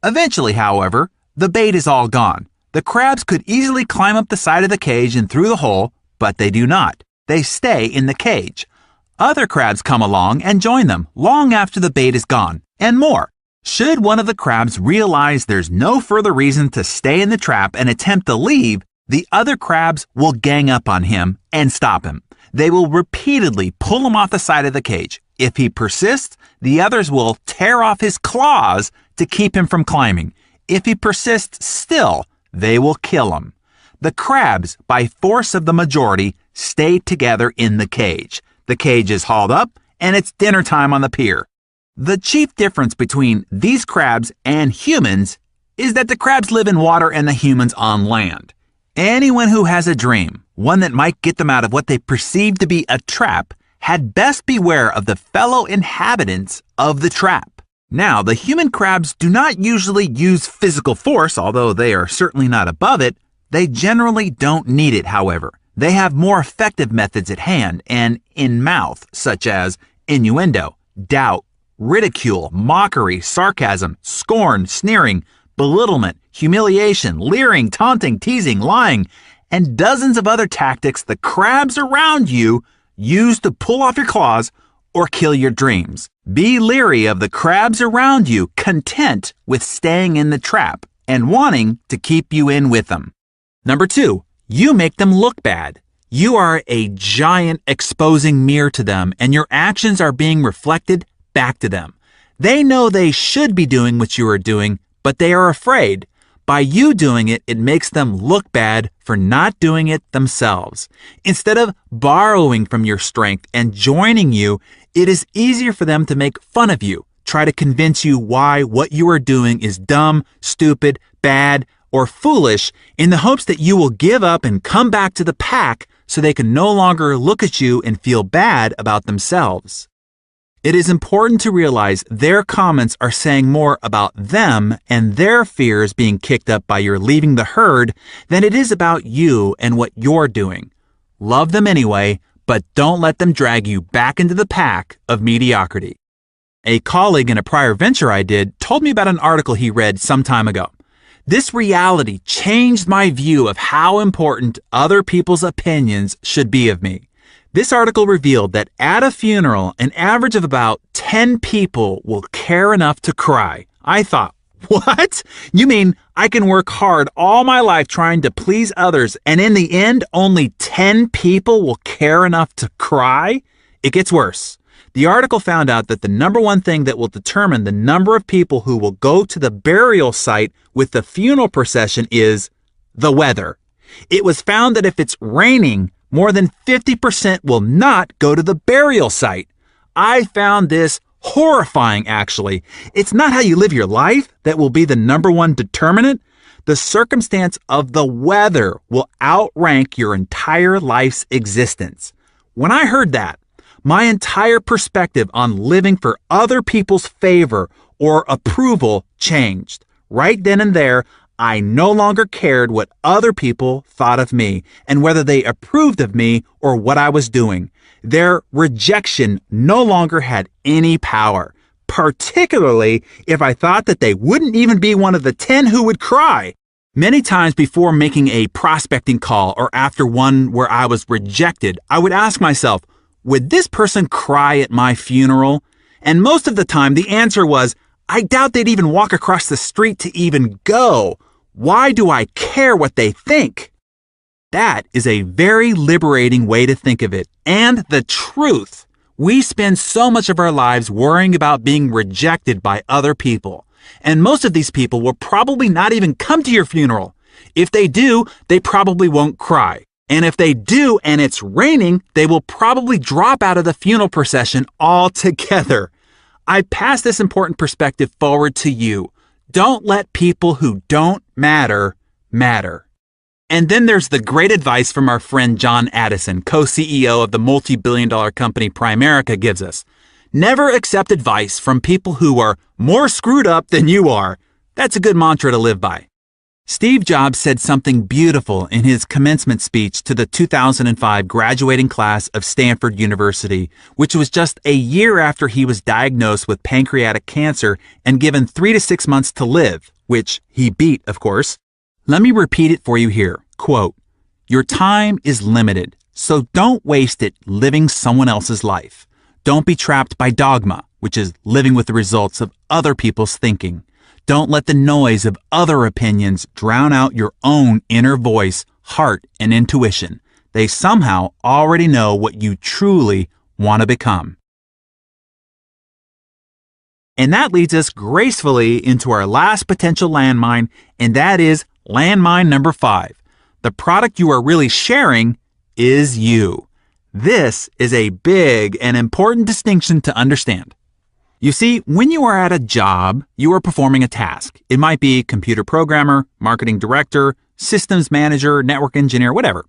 S1: Eventually, however, the bait is all gone. The crabs could easily climb up the side of the cage and through the hole, but they do not. They stay in the cage. Other crabs come along and join them long after the bait is gone, and more. Should one of the crabs realize there's no further reason to stay in the trap and attempt to leave, the other crabs will gang up on him and stop him. They will repeatedly pull him off the side of the cage. If he persists, the others will tear off his claws to keep him from climbing. If he persists still, they will kill him. The crabs, by force of the majority, stay together in the cage. The cage is hauled up, and it's dinner time on the pier. The chief difference between these crabs and humans is that the crabs live in water and the humans on land. Anyone who has a dream, one that might get them out of what they perceive to be a trap, had best beware of the fellow inhabitants of the trap. Now, the human crabs do not usually use physical force, although they are certainly not above it. They generally don't need it, however. They have more effective methods at hand and in mouth, such as innuendo, doubt, ridicule, mockery, sarcasm, scorn, sneering, belittlement, humiliation, leering, taunting, teasing, lying, and dozens of other tactics the crabs around you use to pull off your claws or kill your dreams. Be leery of the crabs around you, content with staying in the trap and wanting to keep you in with them. Number 2, you make them look bad. You are a giant exposing mirror to them, and your actions are being reflected back to them. They know they should be doing what you are doing, but they are afraid. By you doing it, it makes them look bad for not doing it themselves. Instead of borrowing from your strength and joining you, it is easier for them to make fun of you, try to convince you why what you are doing is dumb, stupid, bad, or foolish, in the hopes that you will give up and come back to the pack so they can no longer look at you and feel bad about themselves. It is important to realize their comments are saying more about them and their fears being kicked up by your leaving the herd than it is about you and what you're doing. Love them anyway, but don't let them drag you back into the pack of mediocrity. A colleague in a prior venture I did told me about an article he read some time ago. This reality changed my view of how important other people's opinions should be of me. This article revealed that at a funeral, an average of about 10 people will care enough to cry. I thought, what? You mean I can work hard all my life trying to please others, and in the end, only 10 people will care enough to cry? It gets worse. The article found out that the number one thing that will determine the number of people who will go to the burial site with the funeral procession is the weather. It was found that if it's raining, more than 50% will not go to the burial site. I found this horrifying, actually. It's not how you live your life that will be the number one determinant. The circumstance of the weather will outrank your entire life's existence. When I heard that, my entire perspective on living for other people's favor or approval changed. Right then and there, I no longer cared what other people thought of me and whether they approved of me or what I was doing. Their rejection no longer had any power, particularly if I thought that they wouldn't even be one of the 10 who would cry. Many times before making a prospecting call or after one where I was rejected, I would ask myself, would this person cry at my funeral? And most of the time the answer was, I doubt they'd even walk across the street to even go. Why do I care what they think? That is a very liberating way to think of it. And the truth, we spend so much of our lives worrying about being rejected by other people. And most of these people will probably not even come to your funeral. If they do, they probably won't cry. And if they do and it's raining, they will probably drop out of the funeral procession altogether. I pass this important perspective forward to you. Don't let people who don't matter, matter. And then there's the great advice from our friend John Addison, co-CEO of the multi-billion-dollar company Primerica, gives us. Never accept advice from people who are more screwed up than you are. That's a good mantra to live by. Steve Jobs said something beautiful in his commencement speech to the 2005 graduating class of Stanford University, which was just a year after he was diagnosed with pancreatic cancer and given 3 to 6 months to live, which he beat, of course. Let me repeat it for you here. Quote, "Your time is limited, so don't waste it living someone else's life. Don't be trapped by dogma, which is living with the results of other people's thinking. Don't let the noise of other opinions drown out your own inner voice, heart, and intuition. They somehow already know what you truly want to become." And that leads us gracefully into our last potential landmine, and that is landmine number 5. The product you are really sharing is you. This is a big and important distinction to understand. You see, when you are at a job, you are performing a task. It might be computer programmer, marketing director, systems manager, network engineer, whatever.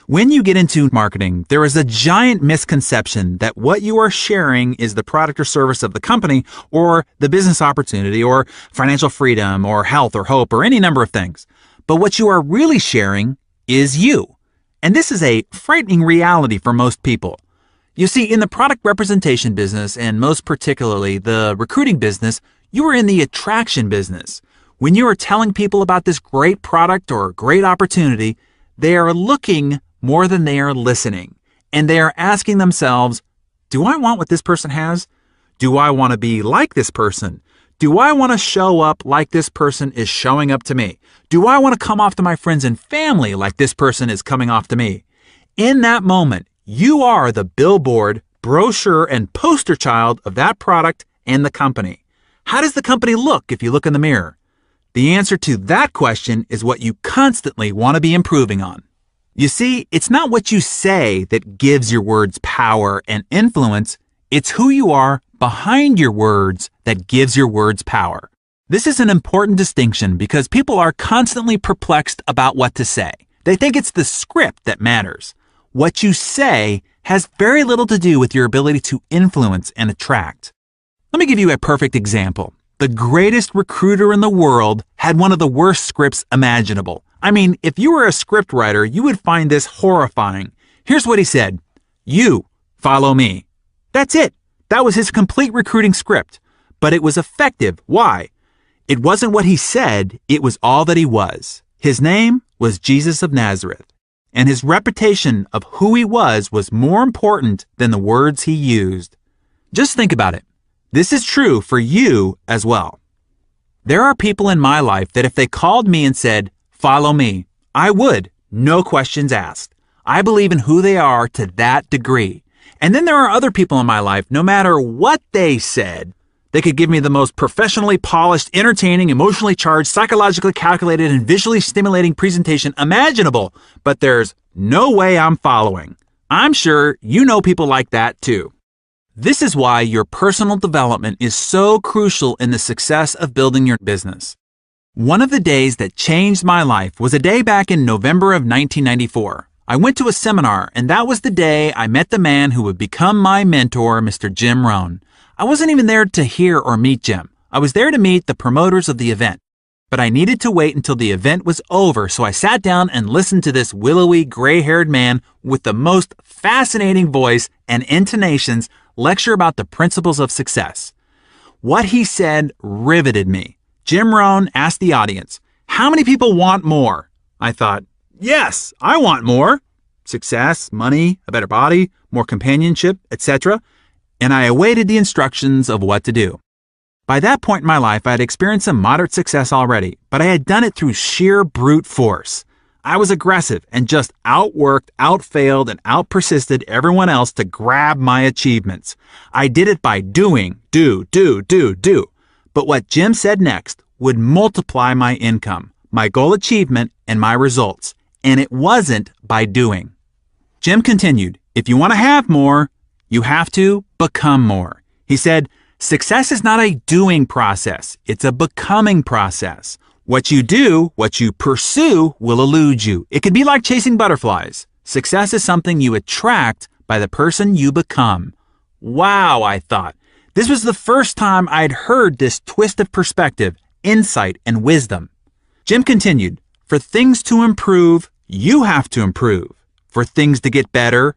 S1: When you get into marketing, there is a giant misconception that what you are sharing is the product or service of the company or the business opportunity or financial freedom or health or hope or any number of things. But what you are really sharing is you. And this is a frightening reality for most people. You see, in the product representation business, and most particularly the recruiting business, you are in the attraction business. When you are telling people about this great product or great opportunity, they are looking more than they are listening. And they are asking themselves, do I want what this person has? Do I want to be like this person? Do I want to show up like this person is showing up to me? Do I want to come off to my friends and family like this person is coming off to me? In that moment, you are the billboard, brochure, and poster child of that product and the company. How does the company look if you look in the mirror? The answer to that question is what you constantly want to be improving on. You see, it's not what you say that gives your words power and influence. It's who you are behind your words that gives your words power. This is an important distinction because people are constantly perplexed about what to say. They think it's the script that matters. What you say has very little to do with your ability to influence and attract. Let me give you a perfect example. The greatest recruiter in the world had one of the worst scripts imaginable. I mean, if you were a script writer, you would find this horrifying. Here's what he said. You follow me. That's it. That was his complete recruiting script. But it was effective. Why? It wasn't what he said. It was all that he was. His name was Jesus of Nazareth. And his reputation of who he was more important than the words he used. Just think about it. This is true for you as well. There are people in my life that if they called me and said, follow me, I would, no questions asked. I believe in who they are to that degree. And then there are other people in my life, no matter what they said, they could give me the most professionally polished, entertaining, emotionally charged, psychologically calculated, and visually stimulating presentation imaginable, but there's no way I'm following. I'm sure you know people like that too. This is why your personal development is so crucial in the success of building your business. One of the days that changed my life was a day back in November of 1994. I went to a seminar, and that was the day I met the man who would become my mentor, Mr. Jim Rohn. I wasn't even there to hear or meet Jim. I was there to meet the promoters of the event. But I needed to wait until the event was over, so I sat down and listened to this willowy, gray-haired man with the most fascinating voice and intonations lecture about the principles of success. What he said riveted me. Jim Rohn asked the audience, how many people want more? I thought, yes, I want more. Success, money, a better body, more companionship, etc. And I awaited the instructions of what to do. By that point in my life, I had experienced some moderate success already, but I had done it through sheer brute force. I was aggressive and just outworked, outfailed, and outpersisted everyone else to grab my achievements. I did it by doing, do. But what Jim said next would multiply my income, my goal achievement, and my results. And it wasn't by doing. Jim continued, if you want to have more, you have to become more. He said, success is not a doing process. It's a becoming process. What you do, what you pursue, will elude you. It can be like chasing butterflies. Success is something you attract by the person you become. Wow, I thought. This was the first time I'd heard this twist of perspective, insight, and wisdom. Jim continued, for things to improve, you have to improve. For things to get better,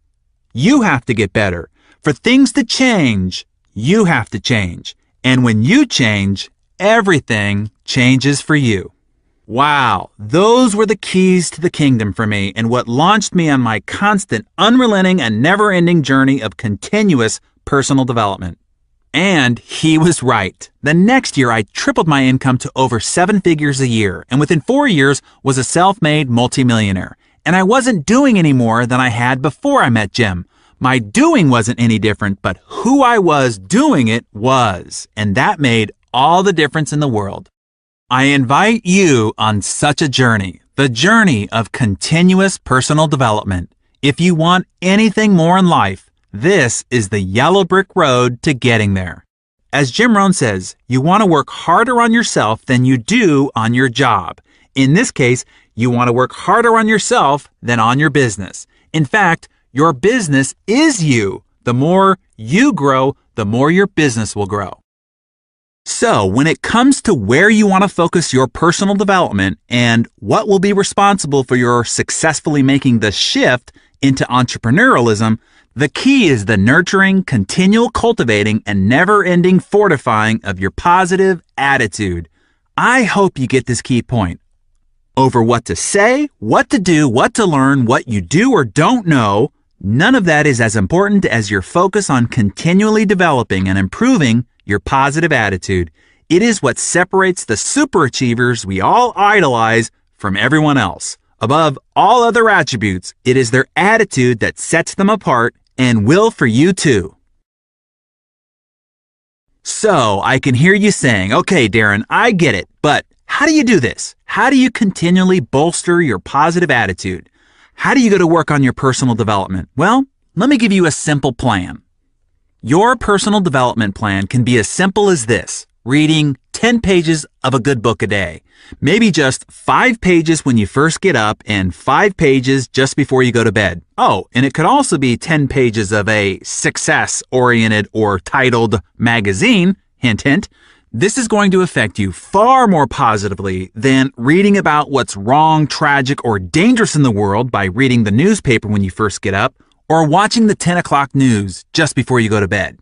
S1: you have to get better. For things to change, you have to change. And when you change, everything changes for you. Wow, those were the keys to the kingdom for me and what launched me on my constant, unrelenting, and never-ending journey of continuous personal development. And he was right. The next year, I tripled my income to over 7 figures a year, and within 4 years was a self-made multimillionaire. And I wasn't doing any more than I had before I met Jim. My doing wasn't any different, but who I was doing it was, and that made all the difference in the world. I invite you on such a journey, the journey of continuous personal development. If you want anything more in life, this is the yellow brick road to getting there. As Jim Rohn says, you want to work harder on yourself than you do on your job. In this case, you want to work harder on yourself than on your business. In fact, your business is you. The more you grow, the more your business will grow. So, when it comes to where you want to focus your personal development and what will be responsible for your successfully making the shift into entrepreneurialism, the key is the nurturing, continual cultivating, and never-ending fortifying of your positive attitude. I hope you get this key point. Over what to say, what to do, what to learn, what you do or don't know, None of that is as important as your focus on continually developing and improving your positive attitude. It is what separates the superachievers we all idolize from everyone else. Above all other attributes, it is their attitude that sets them apart and will for you too. So, I can hear you saying, okay, Darren, I get it, but how do you do this? How do you continually bolster your positive attitude? How do you go to work on your personal development? Well, let me give you a simple plan. Your personal development plan can be as simple as this: reading 10 pages of a good book a day. Maybe just 5 pages when you first get up and 5 pages just before you go to bed. Oh, and it could also be 10 pages of a success-oriented or titled magazine, hint, hint. This is going to affect you far more positively than reading about what's wrong, tragic, or dangerous in the world by reading the newspaper when you first get up or watching the 10 o'clock news just before you go to bed.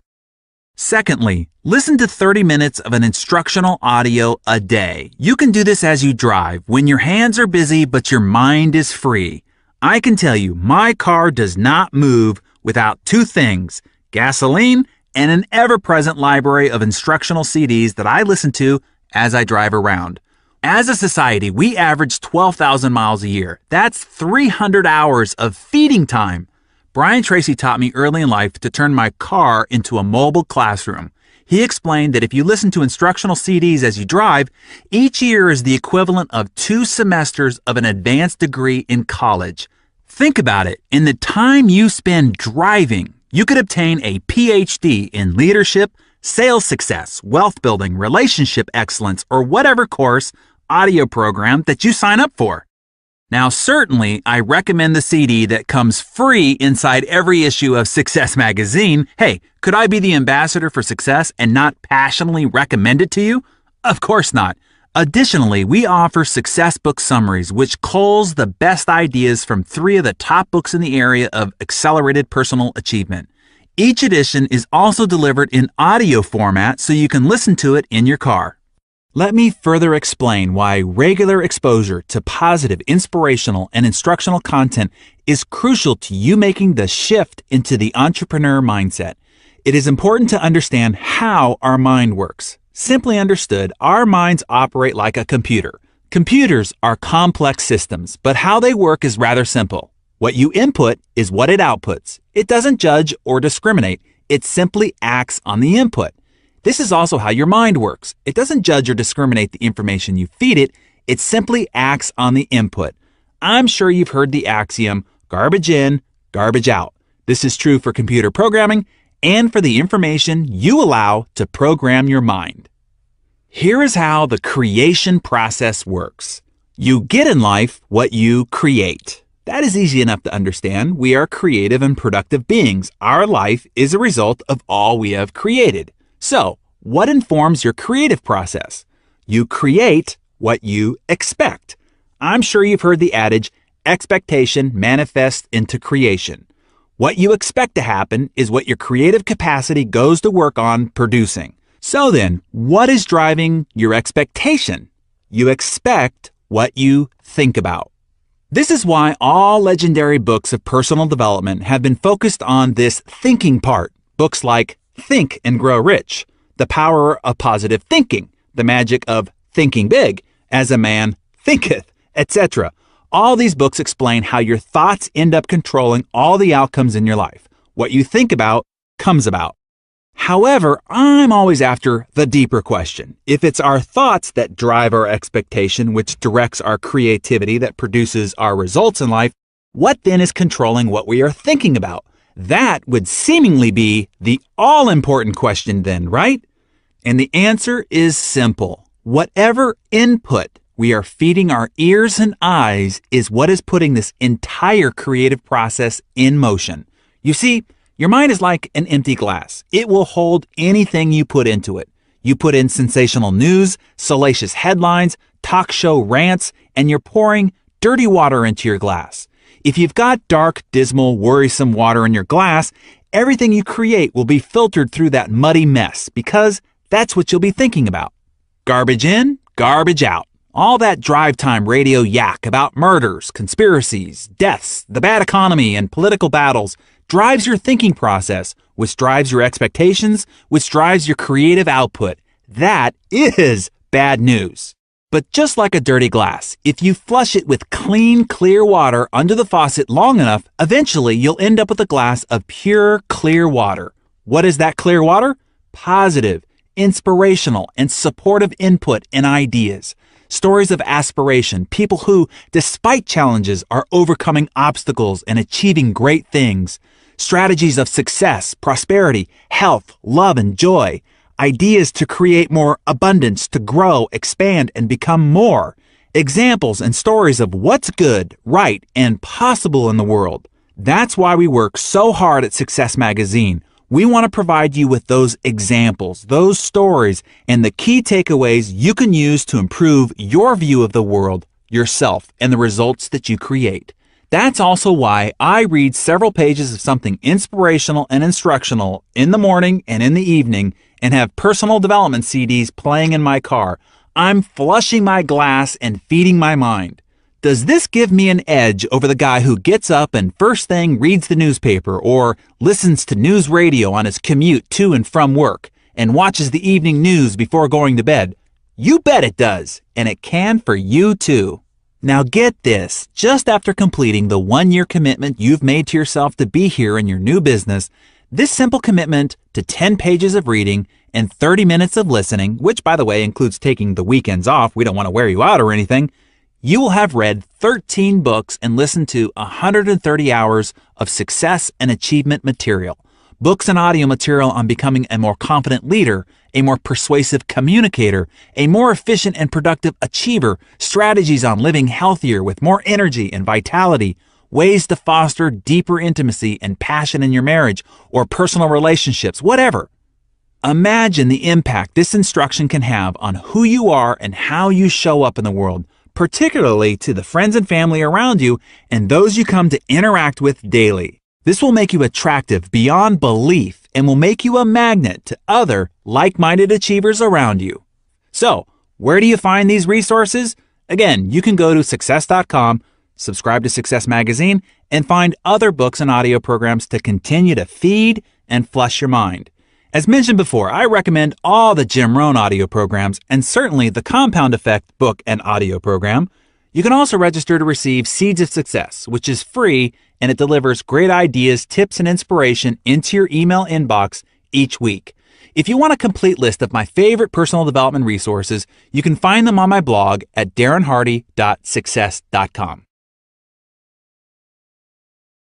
S1: Secondly, listen to 30 minutes of an instructional audio a day. You can do this as you drive, when your hands are busy but your mind is free. I can tell you, my car does not move without 2 things: gasoline and an ever-present library of instructional CDs that I listen to as I drive around. As a society, we average 12,000 miles a year. That's 300 hours of feeding time. Brian Tracy taught me early in life to turn my car into a mobile classroom. He explained that if you listen to instructional CDs as you drive, each year is the equivalent of 2 semesters of an advanced degree in college. Think about it. In the time you spend driving, you could obtain a PhD in leadership, sales success, wealth building, relationship excellence, or whatever course, audio program that you sign up for. Now, certainly, I recommend the CD that comes free inside every issue of Success Magazine. Hey, could I be the ambassador for success and not passionately recommend it to you? Of course not. Additionally, we offer success book summaries, which culls the best ideas from 3 of the top books in the area of accelerated personal achievement. Each edition is also delivered in audio format so you can listen to it in your car. Let me further explain why regular exposure to positive, inspirational, and instructional content is crucial to you making the shift into the entrepreneur mindset. It is important to understand how our mind works. Simply understood, our minds operate like a computer. Computers are complex systems, but how they work is rather simple. What you input is what it outputs. It doesn't judge or discriminate. It simply acts on the input. This is also how your mind works. It doesn't judge or discriminate the information you feed it. It simply acts on the input. I'm sure you've heard the axiom, garbage in, garbage out. This is true for computer programming and for the information you allow to program your mind. Here is how the creation process works. You get in life what you create. That is easy enough to understand. We are creative and productive beings. Our life is a result of all we have created. So, what informs your creative process? You create what you expect. I'm sure you've heard the adage, expectation manifests into creation. What you expect to happen is what your creative capacity goes to work on producing. So then, what is driving your expectation? You expect what you think about. This is why all legendary books of personal development have been focused on this thinking part. Books like Think and Grow Rich, The Power of Positive Thinking, The Magic of Thinking Big, As a Man Thinketh, etc. All these books explain how your thoughts end up controlling all the outcomes in your life. What you think about comes about. However, I'm always after the deeper question. If it's our thoughts that drive our expectation, which directs our creativity that produces our results in life, what then is controlling what we are thinking about? That would seemingly be the all-important question then, right? And the answer is simple. Whatever input we are feeding our ears and eyes is what is putting this entire creative process in motion. You see, your mind is like an empty glass. It will hold anything you put into it. You put in sensational news, salacious headlines, talk show rants, and you're pouring dirty water into your glass. If you've got dark, dismal, worrisome water in your glass, everything you create will be filtered through that muddy mess because that's what you'll be thinking about. Garbage in, garbage out. All that drive time radio yak about murders, conspiracies, deaths, the bad economy, and political battles drives your thinking process, which drives your expectations, which drives your creative output. That is bad news. But just like a dirty glass, if you flush it with clean, clear water under the faucet long enough, eventually you'll end up with a glass of pure, clear water. What is that clear water? Positive, inspirational, and supportive input and ideas. Stories of aspiration, people who, despite challenges, are overcoming obstacles and achieving great things. Strategies of success, prosperity, health, love, and joy. Ideas to create more abundance, to grow, expand, and become more. Examples and stories of what's good, right, and possible in the world. That's why we work so hard at Success Magazine. We want to provide you with those examples, those stories, and the key takeaways you can use to improve your view of the world, yourself, and the results that you create. That's also why I read several pages of something inspirational and instructional in the morning and in the evening and have personal development CDs playing in my car. I'm flushing my glass and feeding my mind. Does this give me an edge over the guy who gets up and first thing reads the newspaper or listens to news radio on his commute to and from work and watches the evening news before going to bed? You bet it does, and it can for you too. Now get this, just after completing the 1-year commitment you've made to yourself to be here in your new business, this simple commitment to 10 pages of reading and 30 minutes of listening, which by the way includes taking the weekends off, we don't want to wear you out or anything, you will have read 13 books and listened to 130 hours of success and achievement material. Books and audio material on becoming a more confident leader, a more persuasive communicator, a more efficient and productive achiever, strategies on living healthier with more energy and vitality, ways to foster deeper intimacy and passion in your marriage or personal relationships, whatever. Imagine the impact this instruction can have on who you are and how you show up in the world, particularly to the friends and family around you and those you come to interact with daily. This will make you attractive beyond belief and will make you a magnet to other like-minded achievers around you. So, where do you find these resources? Again, you can go to success.com, subscribe to Success Magazine, and find other books and audio programs to continue to feed and flush your mind. As mentioned before, I recommend all the Jim Rohn audio programs and certainly the Compound Effect book and audio program. You can also register to receive Seeds of Success, which is free and it delivers great ideas, tips, and inspiration into your email inbox each week. If you want a complete list of my favorite personal development resources, you can find them on my blog at darrenhardy.success.com.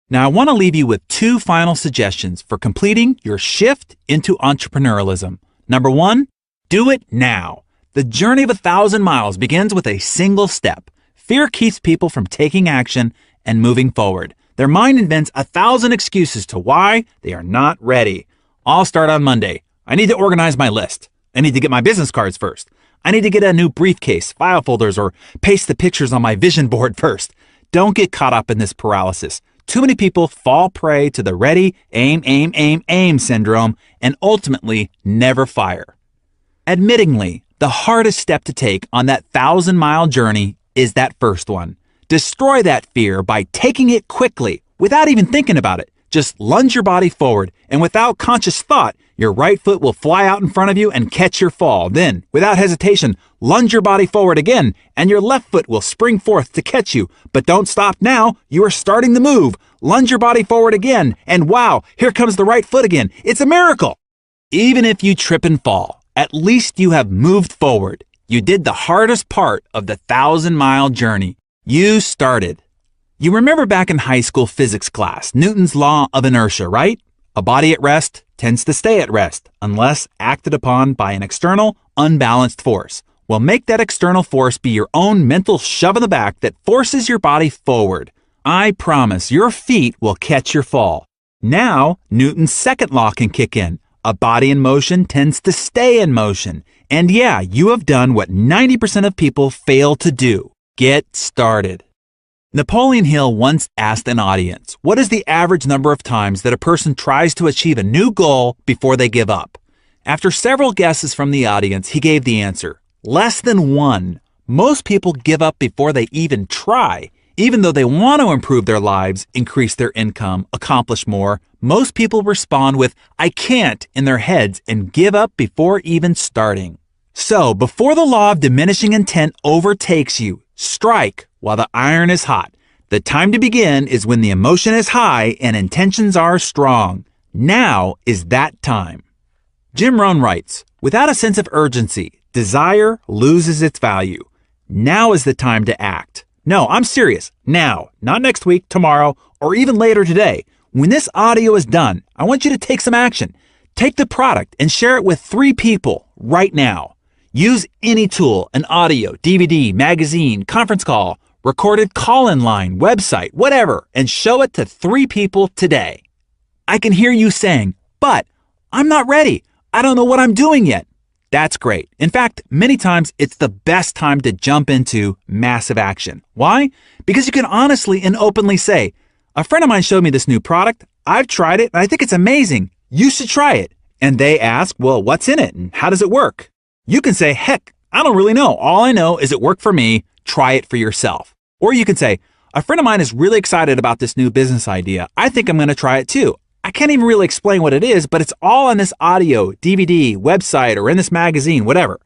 S1: Now, I want to leave you with 2 final suggestions for completing your shift into entrepreneurialism. Number 1, do it now. The journey of 1,000 miles begins with a single step. Fear keeps people from taking action and moving forward. Their mind invents 1,000 excuses to why they are not ready. I'll start on Monday. I need to organize my list. I need to get my business cards first. I need to get a new briefcase, file folders, or paste the pictures on my vision board first. Don't get caught up in this paralysis. Too many people fall prey to the ready, aim syndrome and ultimately never fire. Admittingly, the hardest step to take on that 1,000-mile journey is that first one. Destroy that fear by taking it quickly without even thinking about it. Just lunge your body forward, and without conscious thought, your right foot will fly out in front of you and catch your fall. Then, without hesitation, lunge your body forward again, and your left foot will spring forth to catch you. But don't stop now. You are starting the move. Lunge your body forward again, and wow, here comes the right foot again. It's a miracle. Even if you trip and fall, at least you have moved forward. You did the hardest part of the 1,000-mile journey. You started. You remember back in high school physics class, Newton's law of inertia, right? A body at rest tends to stay at rest unless acted upon by an external, unbalanced force. Well, make that external force be your own mental shove in the back that forces your body forward. I promise your feet will catch your fall. Now, Newton's second law can kick in. A body in motion tends to stay in motion. And yeah, you have done what 90% of people fail to do. Get started. Napoleon Hill once asked an audience, what is the average number of times that a person tries to achieve a new goal before they give up? After several guesses from the audience, he gave the answer, less than 1. Most people give up before they even try. Even though they want to improve their lives, increase their income, accomplish more, most people respond with, I can't, in their heads and give up before even starting. So, before the law of diminishing intent overtakes you, strike while the iron is hot. The time to begin is when the emotion is high and intentions are strong. Now is that time. Jim Rohn writes, without a sense of urgency, desire loses its value. Now is the time to act. No, I'm serious. Now, not next week, tomorrow, or even later today. When this audio is done, I want you to take some action. Take the product and share it with 3 people right now. Use any tool, an audio, DVD, magazine, conference call, recorded call-in line, website, whatever, and show it to 3 people today. I can hear you saying, but I'm not ready. I don't know what I'm doing yet. That's great. In fact, many times it's the best time to jump into massive action. Why? Because you can honestly and openly say, a friend of mine showed me this new product. I've tried it and I think it's amazing. You should try it. And they ask, well, what's in it and how does it work? You can say, heck, I don't really know. All I know is it worked for me. Try it for yourself. Or you can say, a friend of mine is really excited about this new business idea. I think I'm going to try it too. I can't even really explain what it is, but it's all on this audio, DVD, website, or in this magazine, whatever.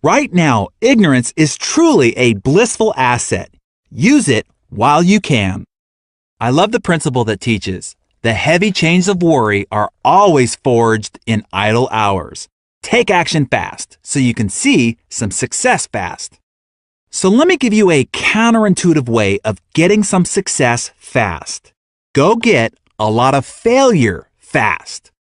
S1: Right now, ignorance is truly a blissful asset. Use it while you can. I love the principle that teaches, the heavy chains of worry are always forged in idle hours. Take action fast so you can see some success fast. So let me give you a counterintuitive way of getting some success fast. Go get a lot of failure fast.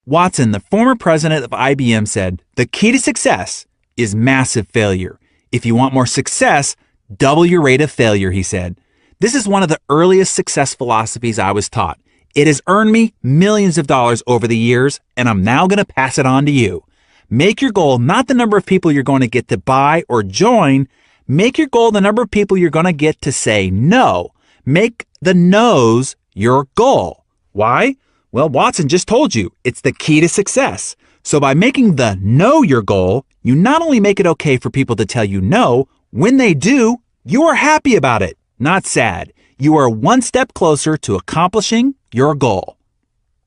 S1: Watson, the former president of IBM, said, the key to success is massive failure. If you want more success, double your rate of failure, he said. This is one of the earliest success philosophies I was taught. It has earned me millions of dollars over the years, and I'm now going to pass it on to you. Make your goal not the number of people you're going to get to buy or join. Make your goal the number of people you're going to get to say no. Make the no's your goal. Why? Well, Watson just told you, it's the key to success. So by making the no your goal, you not only make it okay for people to tell you no, when they do, you are happy about it, not sad. You are one step closer to accomplishing your goal.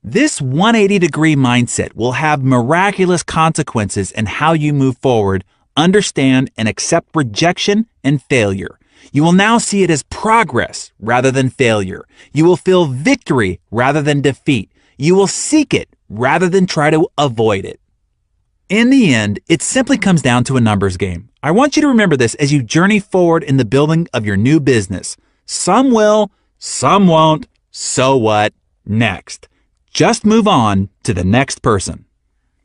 S1: This 180-degree mindset will have miraculous consequences in how you move forward, understand, and accept rejection and failure. You will now see it as progress rather than failure. You will feel victory rather than defeat. You will seek it rather than try to avoid it. In the end, it simply comes down to a numbers game. I want you to remember this as you journey forward in the building of your new business. Some will, some won't. So what? Next. Just move on to the next person.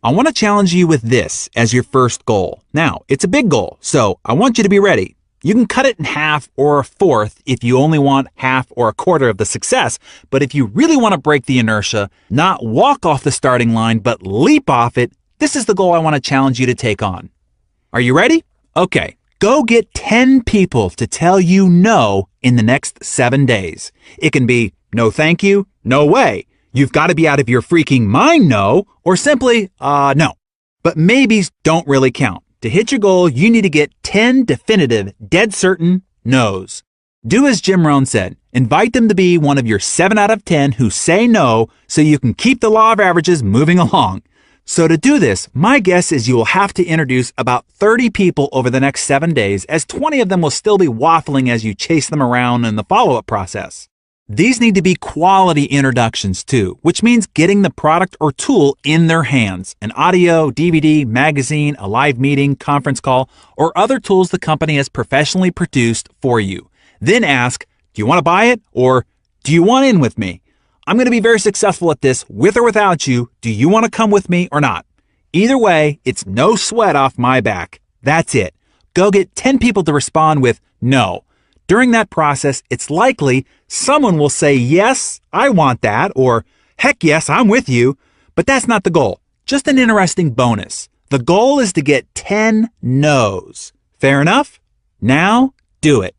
S1: I want to challenge you with this as your first goal. Now, it's a big goal, so I want you to be ready. You can cut it in half or a fourth if you only want half or a quarter of the success. But if you really want to break the inertia, not walk off the starting line, but leap off it, this is the goal I want to challenge you to take on. Are you ready? Okay, go get 10 people to tell you no in the next 7 days. It can be no thank you, no way. You've got to be out of your freaking mind no, or simply no. But maybes don't really count. To hit your goal, you need to get 10 definitive, dead certain no's. Do as Jim Rohn said. Invite them to be one of your 7 out of 10 who say no so you can keep the law of averages moving along. So to do this, my guess is you will have to introduce about 30 people over the next 7 days, as 20 of them will still be waffling as you chase them around in the follow-up process. These need to be quality introductions too, which means getting the product or tool in their hands. An audio, DVD, magazine, a live meeting, conference call, or other tools the company has professionally produced for you. Then ask, do you want to buy it? Or do you want in with me? I'm going to be very successful at this with or without you. Do you want to come with me or not? Either way, it's no sweat off my back. That's it. Go get 10 people to respond with no. During that process, it's likely someone will say, yes, I want that, or heck yes, I'm with you. But that's not the goal. Just an interesting bonus. The goal is to get 10 no's. Fair enough? Now, do it.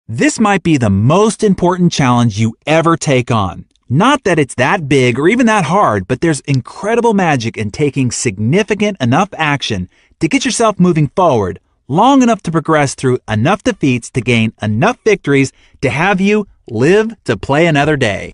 S1: This might be the most important challenge you ever take on. Not that it's that big or even that hard, but there's incredible magic in taking significant enough action to get yourself moving forward, long enough to progress through enough defeats to gain enough victories to have you live to play another day.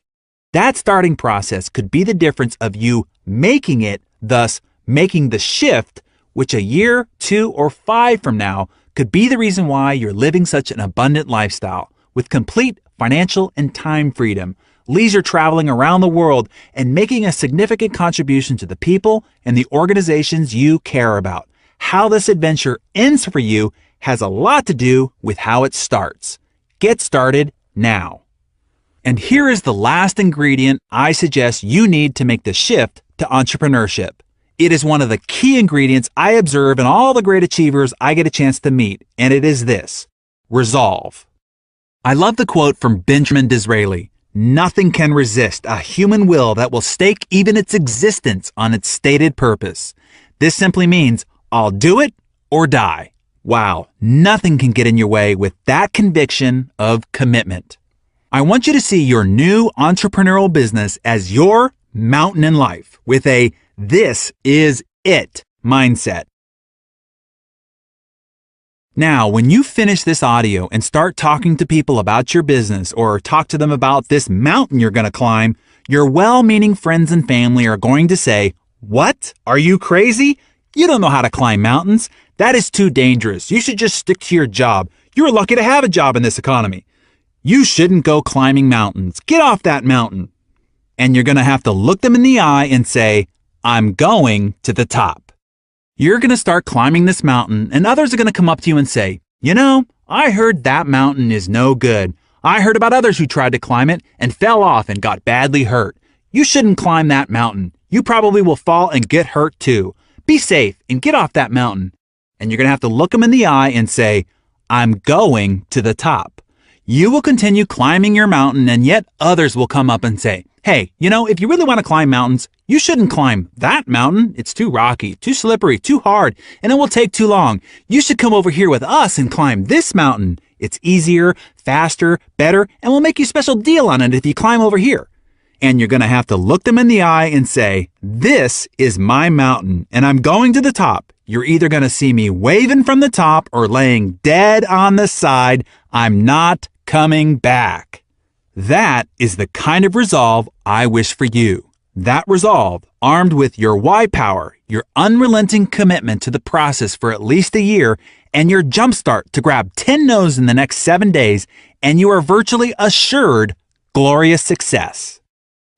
S1: That starting process could be the difference of you making it, thus making the shift, which a year, 2, or 5 from now could be the reason why you're living such an abundant lifestyle with complete financial and time freedom, leisure traveling around the world, and making a significant contribution to the people and the organizations you care about. How this adventure ends for you has a lot to do with how it starts. Get started now. And here is the last ingredient I suggest you need to make the shift to entrepreneurship. It is one of the key ingredients I observe in all the great achievers I get a chance to meet, and it is this: resolve. I love the quote from Benjamin Disraeli: "Nothing can resist a human will that will stake even its existence on its stated purpose." This simply means, I'll do it or die. Wow, nothing can get in your way with that conviction of commitment. I want you to see your new entrepreneurial business as your mountain in life with a "this is it" mindset. Now, when you finish this audio and start talking to people about your business or talk to them about this mountain you're going to climb, your well-meaning friends and family are going to say, "What? Are you crazy? You don't know how to climb mountains. That is too dangerous. You should just stick to your job. You're lucky to have a job in this economy. You shouldn't go climbing mountains. Get off that mountain." And you're going to have to look them in the eye and say, "I'm going to the top." You're going to start climbing this mountain, and others are going to come up to you and say, "You know, I heard that mountain is no good. I heard about others who tried to climb it and fell off and got badly hurt. You shouldn't climb that mountain. You probably will fall and get hurt too. Be safe and get off that mountain." And you're going to have to look them in the eye and say, "I'm going to the top." You will continue climbing your mountain, and yet others will come up and say, "Hey, you know, if you really want to climb mountains, you shouldn't climb that mountain. It's too rocky, too slippery, too hard, and it will take too long. You should come over here with us and climb this mountain. It's easier, faster, better, and we'll make you a special deal on it if you climb over here." And you're going to have to look them in the eye and say, "This is my mountain, and I'm going to the top. You're either going to see me waving from the top or laying dead on the side. I'm not coming back." That is the kind of resolve I wish for you. That resolve, armed with your why power, your unrelenting commitment to the process for at least a year, and your jumpstart to grab 10 no's in the next 7 days, and you are virtually assured glorious success.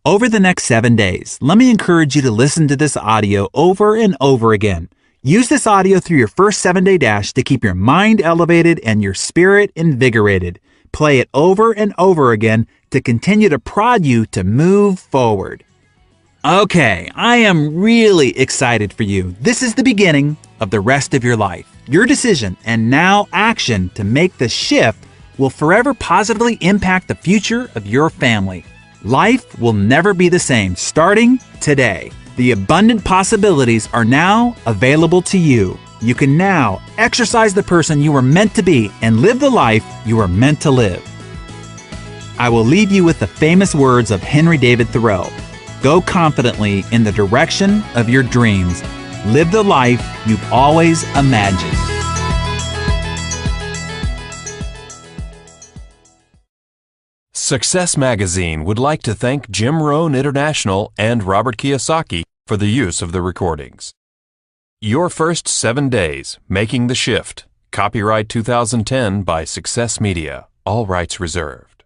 S1: Over the next 7 days, let me encourage you to listen to this audio over and over again. Use this audio through your first 7-day dash to keep your mind elevated and your spirit invigorated. Play it over and over again to continue to prod you to move forward. Okay, I am really excited for you. This is the beginning of the rest of your life. Your decision and now action to make the shift will forever positively impact the future of your family. Life will never be the same starting today. The abundant possibilities are now available to you. You can now exercise the person you were meant to be and live the life you were meant to live. I will leave you with the famous words of Henry David Thoreau. Go confidently in the direction of your dreams. Live the life you've always imagined.
S4: Success Magazine would like to thank Jim Rohn International and Robert Kiyosaki for the use of the recordings. Your First 7 Days, Making the Shift. Copyright 2010 by Success Media. All rights reserved.